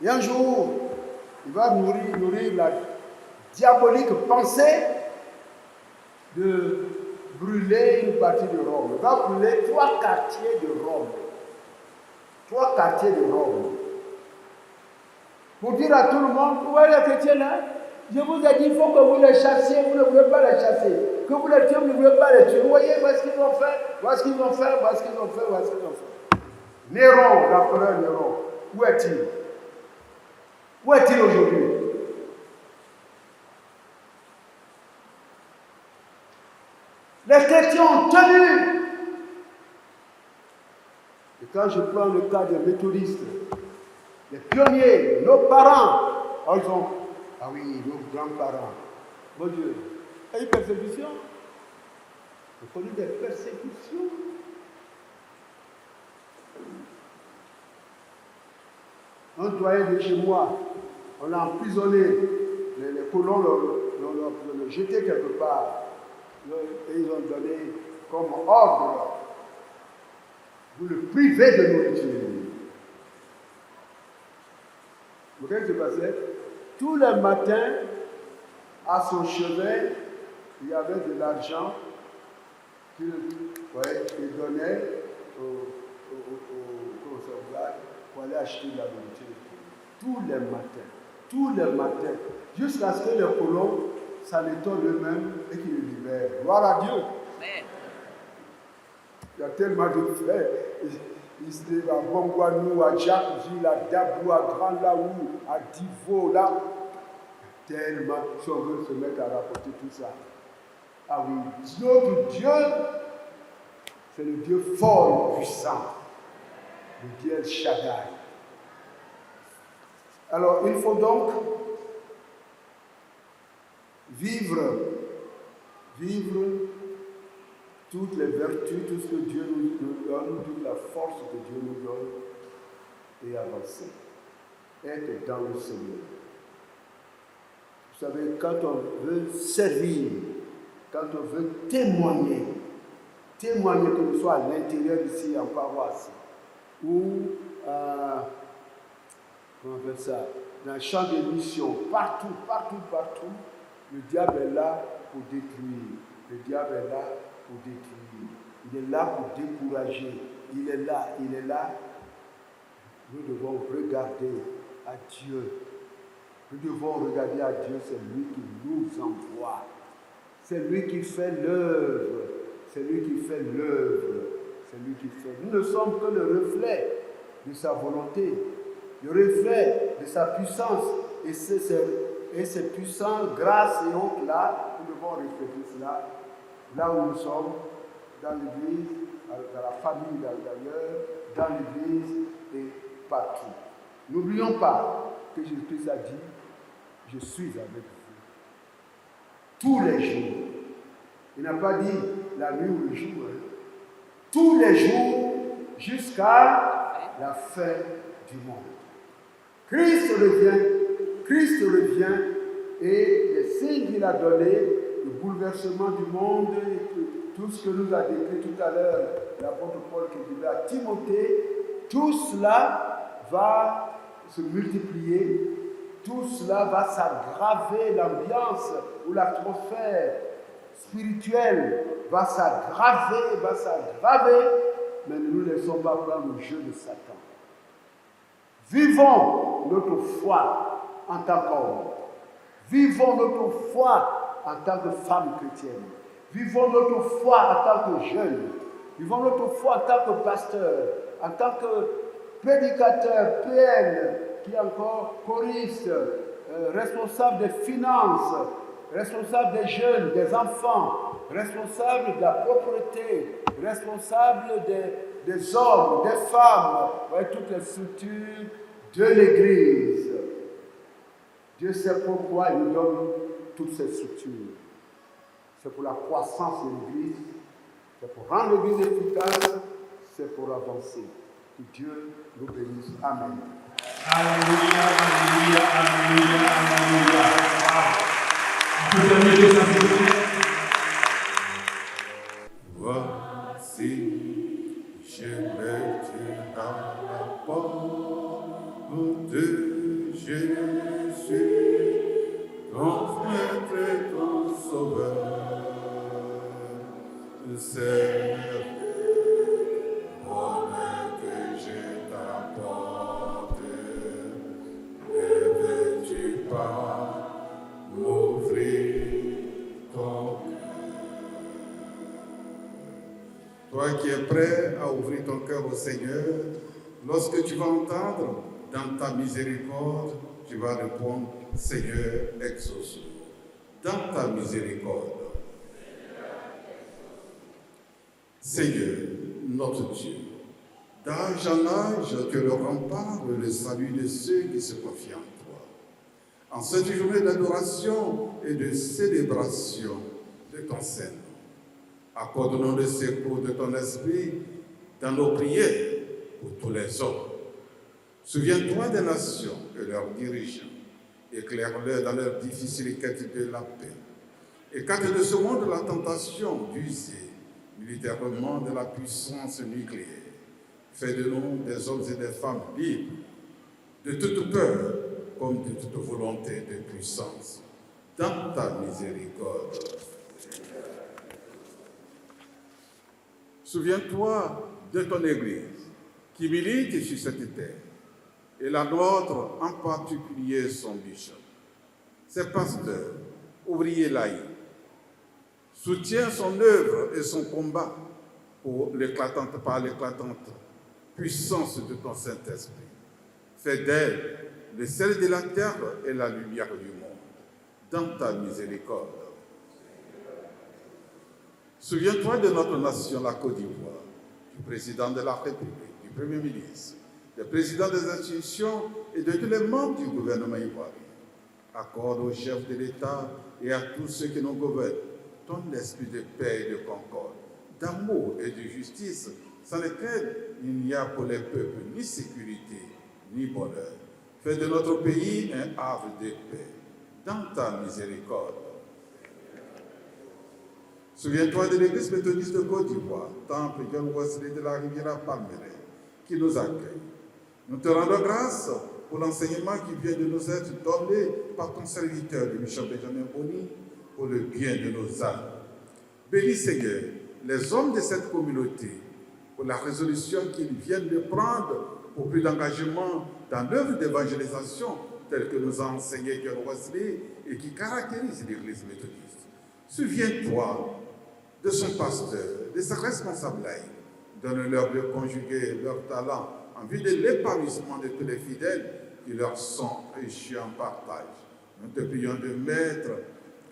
Et un jour, il va nourrir la diabolique pensée de brûler une partie de Rome. Il va brûler 3 quartiers de Rome. 3 quartiers de Rome. Pour dire à tout le monde, vous voyez les chrétiens là, je vous ai dit, il faut que vous les chassiez, vous ne voulez pas les chasser. Que vous les tuez, vous ne voulez pas les tuer. Vous voyez, voilà ce qu'ils ont fait, voilà ce qu'ils ont fait, voilà ce qu'ils ont fait, voilà ce qu'ils ont fait. Néron, l'empereur Néron, où est-il? Où est-il aujourd'hui? Les chrétiens ont tenu. Et quand je prends le cas des méthodistes, les pionniers, nos parents, ils ont, ah oui, nos grands-parents, mon Dieu, il y a eu persécution. On connaît des persécutions. Un doyen de chez moi, on l'a emprisonné, les colons l'ont jeté quelque part. Et ils ont donné comme ordre, vous le priver de nourriture. Vous qu'est-ce qui se passait? Tous les matins, à son chevet, il y avait de l'argent qu'il donnait aux soldats pour aller acheter de la nourriture. Tous les matins, jusqu'à ce que les colons s'en étonnent eux-mêmes et qu'ils le libèrent. Gloire à Dieu. Il y a tellement de frères. Ici, à Bongwanou, à Jacques-Gilles, à Dabou, à Grand Laou, à Divo, là. Tellement, si on veut se mettre à rapporter tout ça. Ah oui, notre Dieu, c'est le Dieu fort et puissant. Le Dieu El Shaddai. Alors, il faut donc vivre toutes les vertus, tout ce que Dieu nous donne, toute la force que Dieu nous donne, et avancer. Être dans le Seigneur. Vous savez, quand on veut servir, quand on veut témoigner que nous soyons à l'intérieur ici, en paroisse, ou, comment on appelle ça, dans le champ de mission, partout, le diable est là pour détruire. Le diable est là pour détruire. Il est là pour décourager. Il est là. Nous devons regarder à Dieu. Nous devons regarder à Dieu, c'est lui qui nous envoie. C'est lui qui fait l'œuvre. Nous ne sommes que le reflet de sa volonté, le reflet de sa puissance. Et ces puissances, grâces et autres là, nous devons refléter cela là où nous sommes, dans l'église, dans la famille, d'ailleurs, dans l'église et partout. N'oublions pas que Jésus-Christ a dit, je suis avec vous tous les jours. Il n'a pas dit la nuit ou le jour. Tous les jours jusqu'à la fin du monde. Christ revient et les signes qu'il a donnés, le bouleversement du monde, et tout ce que nous a décrit tout à l'heure l'apôtre Paul qui disait à Timothée, tout cela va se multiplier. Tout cela va s'aggraver, l'ambiance ou l'atmosphère spirituelle va s'aggraver, mais ne nous laissons pas prendre le jeu de Satan. Vivons notre foi en tant qu'homme. Vivons notre foi en tant que femme chrétienne. Vivons notre foi en tant que jeunes. Vivons notre foi en tant que pasteur, en tant que prédicateur, PN, qui est encore choriste, responsable des finances, responsable des jeunes, des enfants, responsable de la propreté, responsable des hommes, des femmes, toutes les structures de l'Église. Dieu sait pourquoi il nous donne toutes ces structures. C'est pour la croissance de l'Église, c'est pour rendre l'Église efficace, c'est pour avancer. Que Dieu nous bénisse. Amen. Alléluia, alléluia, alléluia, alléluia. On peut terminer ça, s'il vous plaît. Voici, je me tiens à la porte de Jésus, ton maître et ton sauveur. C'est toi qui es prêt à ouvrir ton cœur au Seigneur, lorsque tu vas entendre dans ta miséricorde, tu vas répondre, Seigneur, exauce-nous. Dans ta miséricorde. Seigneur, notre Dieu, d'âge en âge, tu le rempart le salut de ceux qui se confient en toi. En cette journée d'adoration et de célébration de ton Saint-Nom, accorde-nous le secours de ton esprit dans nos prières pour tous les hommes. Souviens-toi des nations et leurs dirigeants. Éclaire-leur dans leur difficile quête de la paix. Écarte de ce monde la tentation d'user militairement de la puissance nucléaire. Fais de nous des hommes et des femmes libres de toute peur comme de toute volonté de puissance. Dans ta miséricorde. Souviens-toi de ton Église qui milite sur cette terre et la nôtre en particulier son bishop, ses pasteurs, ouvriers laïcs. Soutiens son œuvre et son combat par l'éclatante puissance de ton Saint-Esprit. Fais d'elle le sel de la terre et la lumière du monde. Dans ta miséricorde. Souviens-toi de notre nation, la Côte d'Ivoire, du président de la République, du Premier ministre, des présidents des institutions et de tous les membres du gouvernement ivoirien. Accorde aux chefs de l'État et à tous ceux qui nous gouvernent ton esprit de paix et de concorde, d'amour et de justice, sans lesquels il n'y a pour les peuples ni sécurité, ni bonheur. Fais de notre pays un havre de paix. Dans ta miséricorde. Souviens-toi de l'Église méthodiste de Côte d'Ivoire, temple John Wesley de la Riviera Palmeraie, qui nous accueille. Nous te rendons grâce pour l'enseignement qui vient de nous être donné par ton serviteur, le bishop Benjamin Boni, pour le bien de nos âmes. Bénis, Seigneur, les hommes de cette communauté pour la résolution qu'ils viennent de prendre pour plus d'engagement dans l'œuvre d'évangélisation telle que nous a enseigné John Wesley et qui caractérise l'Église méthodiste. Souviens-toi de son pasteur, de ses responsables laïcs. Donne-leur de conjuguer leurs talents en vue de l'épanouissement de tous les fidèles qui leur sont riches en partage. Nous te prions de mettre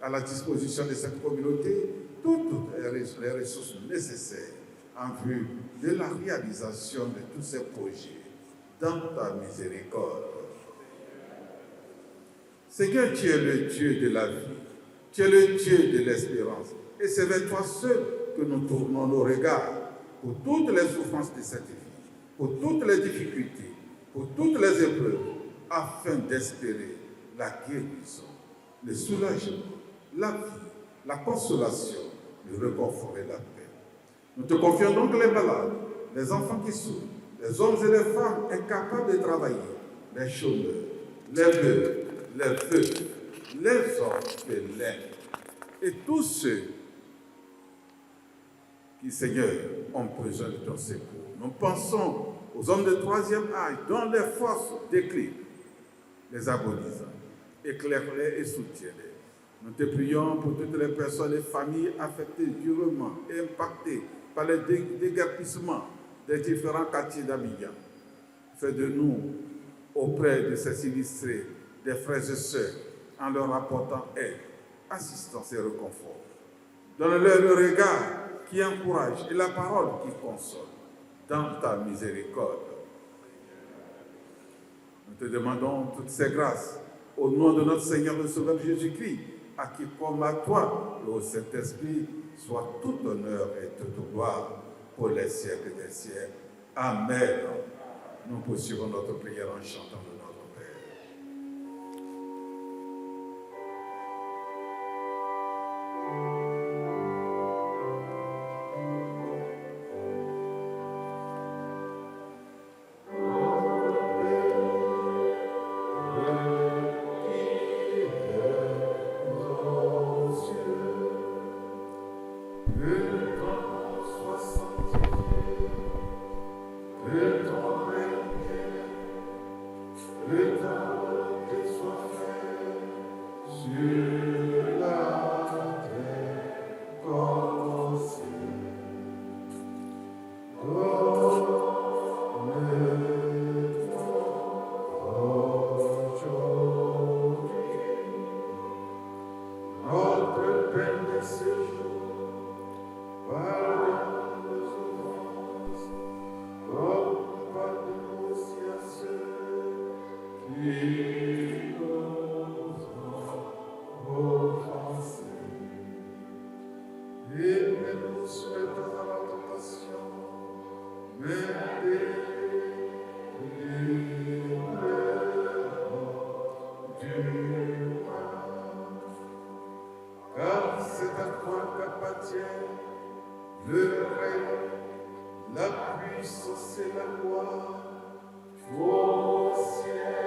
à la disposition de cette communauté toutes les ressources nécessaires en vue de la réalisation de tous ces projets dans ta miséricorde. Seigneur, tu es le Dieu de la vie, tu es le Dieu de l'espérance. Et c'est vers toi seul que nous tournons nos regards pour toutes les souffrances de cette vie, pour toutes les difficultés, pour toutes les épreuves, afin d'espérer la guérison, le soulagement, la vie, la consolation, le réconfort et la paix. Nous te confions donc les malades, les enfants qui souffrent, les hommes et les femmes incapables de travailler, les chômeurs, les veuves, les veufs, les orphelins et tous ceux qui, Seigneur, ont besoin de ton secours. Nous pensons aux hommes de troisième âge dont les forces déclinent, les agonisants. Éclaire-les et soutiens-les. Nous te prions pour toutes les personnes et familles affectées durement et impactées par les déguerpissements des différents quartiers d'Abidjan. Fais de nous, auprès de ces sinistrés, des frères et sœurs, en leur apportant aide, assistance et réconfort. Donne-leur le regard qui encourage et la parole qui console, dans ta miséricorde. Nous te demandons toutes ces grâces au nom de notre Seigneur et Sauveur Jésus-Christ, à qui, comme à toi, le Saint-Esprit, soit tout honneur et toute gloire pour les siècles des siècles. Amen. Nous poursuivons notre prière en chantant de notre Père. Car c'est à toi qu'appartient le règne, la puissance et la gloire au ciel.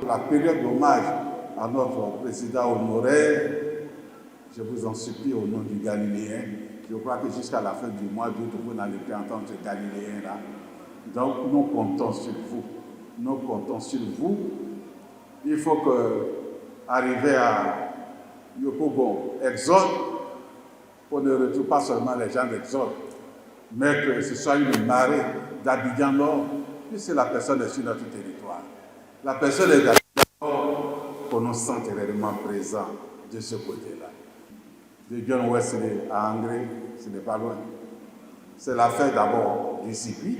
La période d'hommage à notre président honoraire, je vous en supplie au nom du Galiléen. Je crois que jusqu'à la fin du mois d'août, vous n'allez plus entendre ce Galiléen-là. Donc nous comptons sur vous. Nous comptons sur vous. Il faut que, arriver à Yopougon, Exode, qu'on ne retrouve pas seulement les gens d'Exode, mais que ce soit une marée d'Abidjan Nord, puisque la personne est sur notre territoire. La personne est d'Abidjan Nord, qu'on nous sente réellement présent de ce côté-là. De John Wesley à Angré, ce n'est pas loin. C'est l'affaire d'abord du circuit,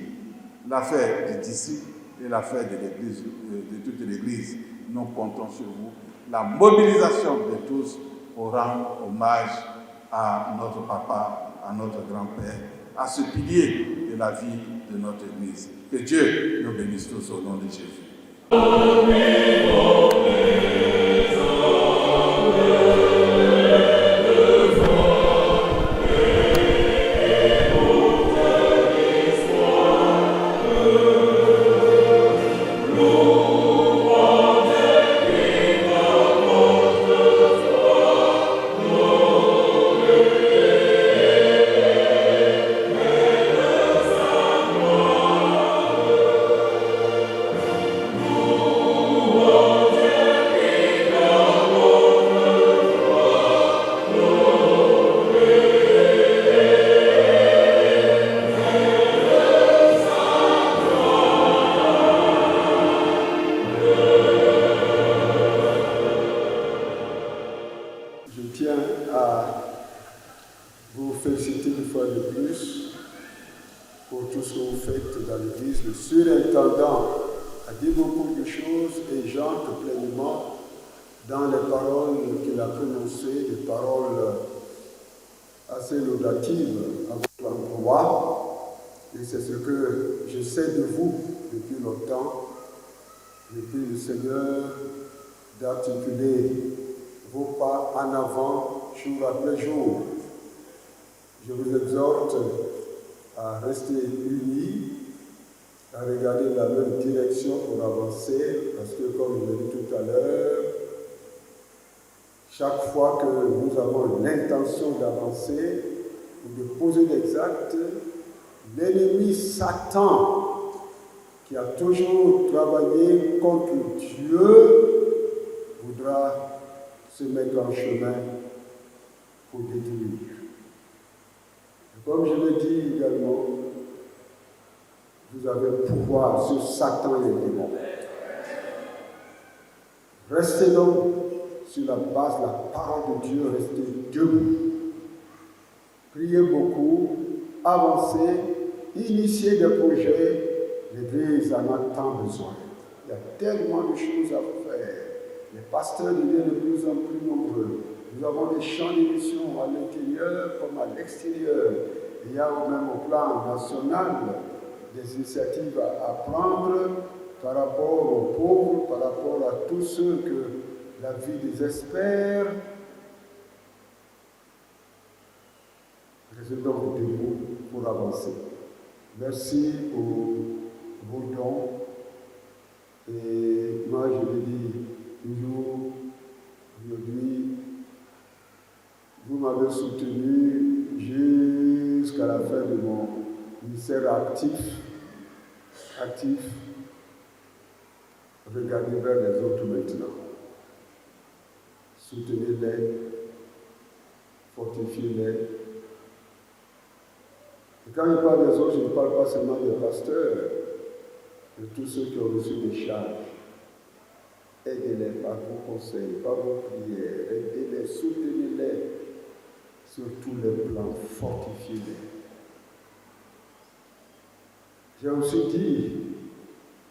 l'affaire du disciple et l'affaire de l'Église, de toute l'Église. Nous comptons sur vous. La mobilisation de tous pour rendre hommage à notre papa, à notre grand-père, à ce pilier de la vie de notre Église. Que Dieu nous bénisse tous au nom de Jésus. Le surintendant a dit beaucoup de choses et j'entre pleinement dans les paroles qu'il a prononcées, des paroles assez laudatives à votre endroit. Et c'est ce que je sais de vous depuis longtemps. Je prie le Seigneur d'articuler vos pas en avant jour après jour. Je vous exhorte à rester unis, à regarder la même direction pour avancer, parce que comme je l'ai dit tout à l'heure, chaque fois que nous avons l'intention d'avancer ou de poser des actes, l'ennemi Satan, qui a toujours travaillé contre Dieu, voudra se mettre en chemin pour détruire. Comme je l'ai dit également, vous avez le pouvoir sur Satan et les démons. Restez donc sur la base de la parole de Dieu, restez debout. Priez beaucoup, avancez, initiez des projets. L'Église en a tant besoin. Il y a tellement de choses à faire. Les pasteurs deviennent de plus en plus nombreux. Nous avons des champs d'émission à l'intérieur comme à l'extérieur. Il y a même au plan national des initiatives à prendre par rapport aux pauvres, par rapport à tous ceux que la vie désespère. Restez donc debout pour avancer. Merci pour vos dons. Et moi, je le dis toujours, aujourd'hui, vous m'avez soutenu jusqu'à la fin de mon ministère actif. Regardez vers les autres maintenant. Soutenez-les, fortifiez-les. Et quand je parle des autres, je ne parle pas seulement des pasteurs, de tous ceux qui ont reçu des charges. Aidez-les par vos conseils, par vos prières, aidez-les, soutenez-les sur tous les plans, fortifiez-les. J'ai aussi dit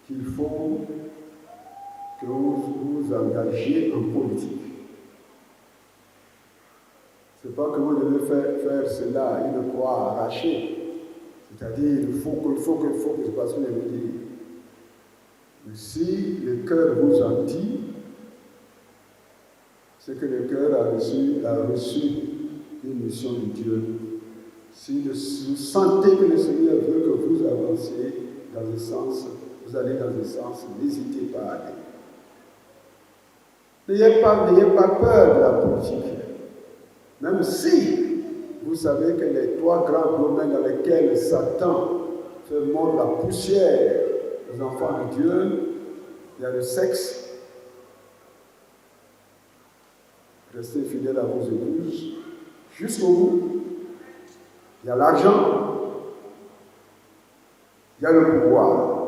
qu'il faut que vous vous engagiez en politique. Ce n'est pas que vous devez faire cela, une croix arrachée. C'est-à-dire, il faut que, c'est parce que je veux dire. Mais si le cœur vous en dit, c'est que le cœur a reçu une mission de Dieu. Si vous sentez que le Seigneur veut que vous avanciez dans un sens, vous allez dans un sens, n'hésitez pas à aller. N'ayez pas peur de la politique. Même si vous savez que les trois grands domaines dans lesquels Satan fait mordre la poussière aux enfants de Dieu, il y a le sexe. Restez fidèles à vos épouses jusqu'au bout. Il y a l'argent, il y a le pouvoir.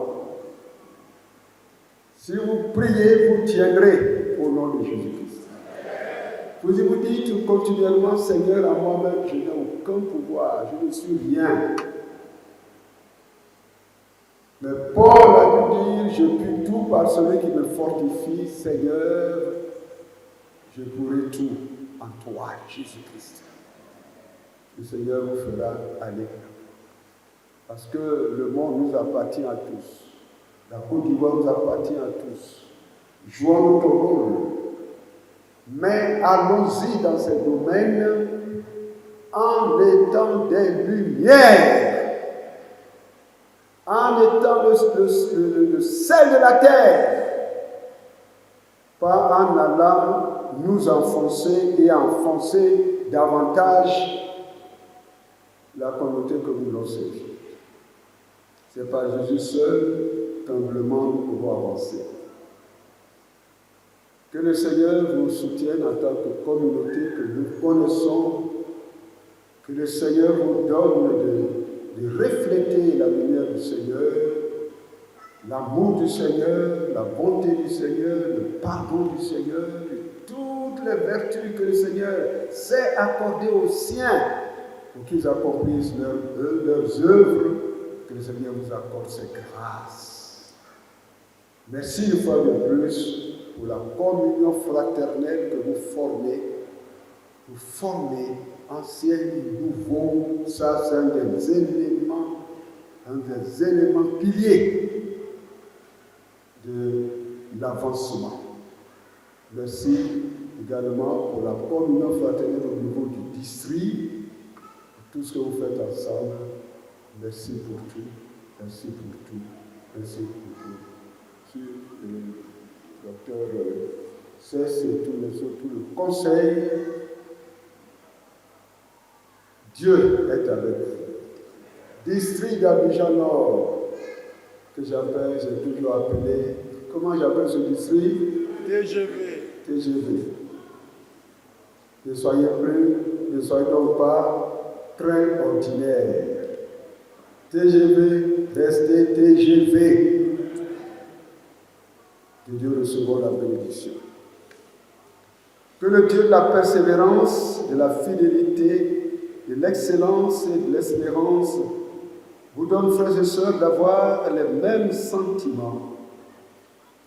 Si vous priez, vous tiendrez au nom de Jésus-Christ. Vous dites continuellement, Seigneur, à moi-même, je n'ai aucun pouvoir, je ne suis rien. Mais Paul a dû dire, je puis tout par celui qui me fortifie, Seigneur, je pourrai tout en toi, Jésus-Christ. Le Seigneur vous fera aller. Parce que le monde nous appartient à tous. La Côte d'Ivoire nous appartient à tous. Jouons notre rôle. Mais allons-y dans ces domaines en étant des lumières, en étant le sel de la terre, pas en allant nous enfoncer et enfoncer davantage la communauté que nous voulons servir. C'est par Jésus seul qu'humblement nous pouvons avancer. Que le Seigneur vous soutienne en tant que communauté que nous connaissons. Que le Seigneur vous donne de refléter la lumière du Seigneur, l'amour du Seigneur, la bonté du Seigneur, le pardon du Seigneur, et toutes les vertus que le Seigneur sait accorder aux siens pour qu'ils accomplissent leurs œuvres. Que le Seigneur vous accorde ses grâces. Merci une fois de plus pour la communion fraternelle que vous formez. Vous formez anciens et nouveaux, ça c'est un des éléments piliers de l'avancement. Merci également pour la communion fraternelle au niveau du district, pour tout ce que vous faites ensemble. Merci pour tout, merci pour tout, merci pour tout. Monsieur le docteur Cesse et tout le conseil, Dieu est avec vous. District d'Abidjan Nord, que j'appelle, j'ai toujours appelé, comment j'appelle ce district? TGV. Ne soyez donc pas train ordinaire. TGV, restez TGV. Que Dieu recevra la bénédiction. Que le Dieu de la persévérance, de la fidélité, de l'excellence et de l'espérance vous donne, frères et sœurs, d'avoir les mêmes sentiments,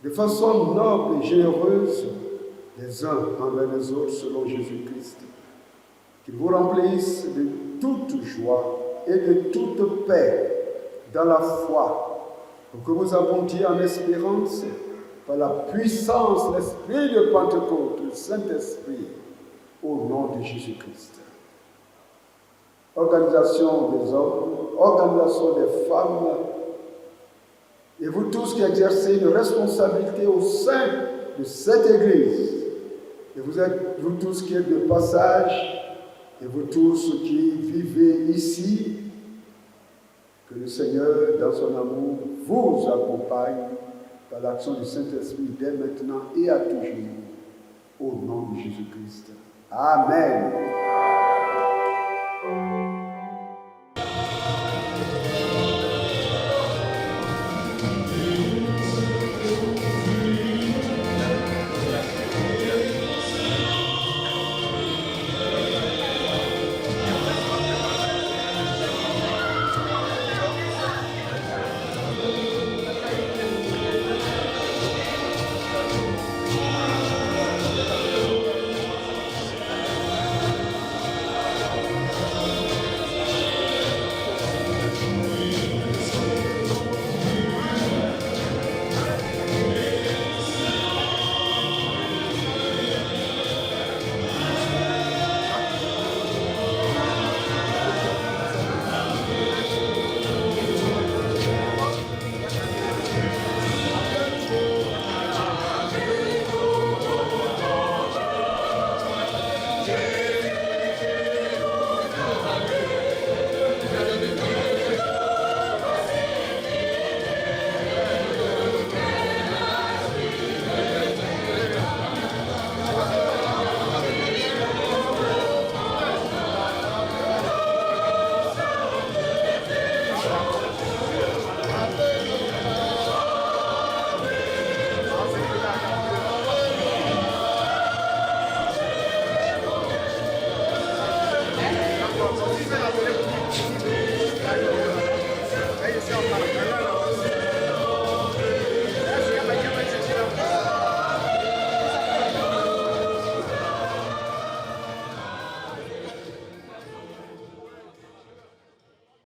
de façon noble et généreuse, les uns envers les autres, selon Jésus-Christ. Qu'il vous remplisse de toute joie et de toute paix dans la foi, pour que vous abondiez en espérance par la puissance, l'esprit de Pentecôte, le Saint-Esprit, au nom de Jésus-Christ. Organisation des hommes, organisation des femmes, et vous tous qui exercez une responsabilité au sein de cette Église, et vous tous qui êtes de passage, et vous tous qui vivez ici, que le Seigneur, dans son amour, vous accompagne par l'action du Saint-Esprit dès maintenant et à toujours, au nom de Jésus-Christ. Amen.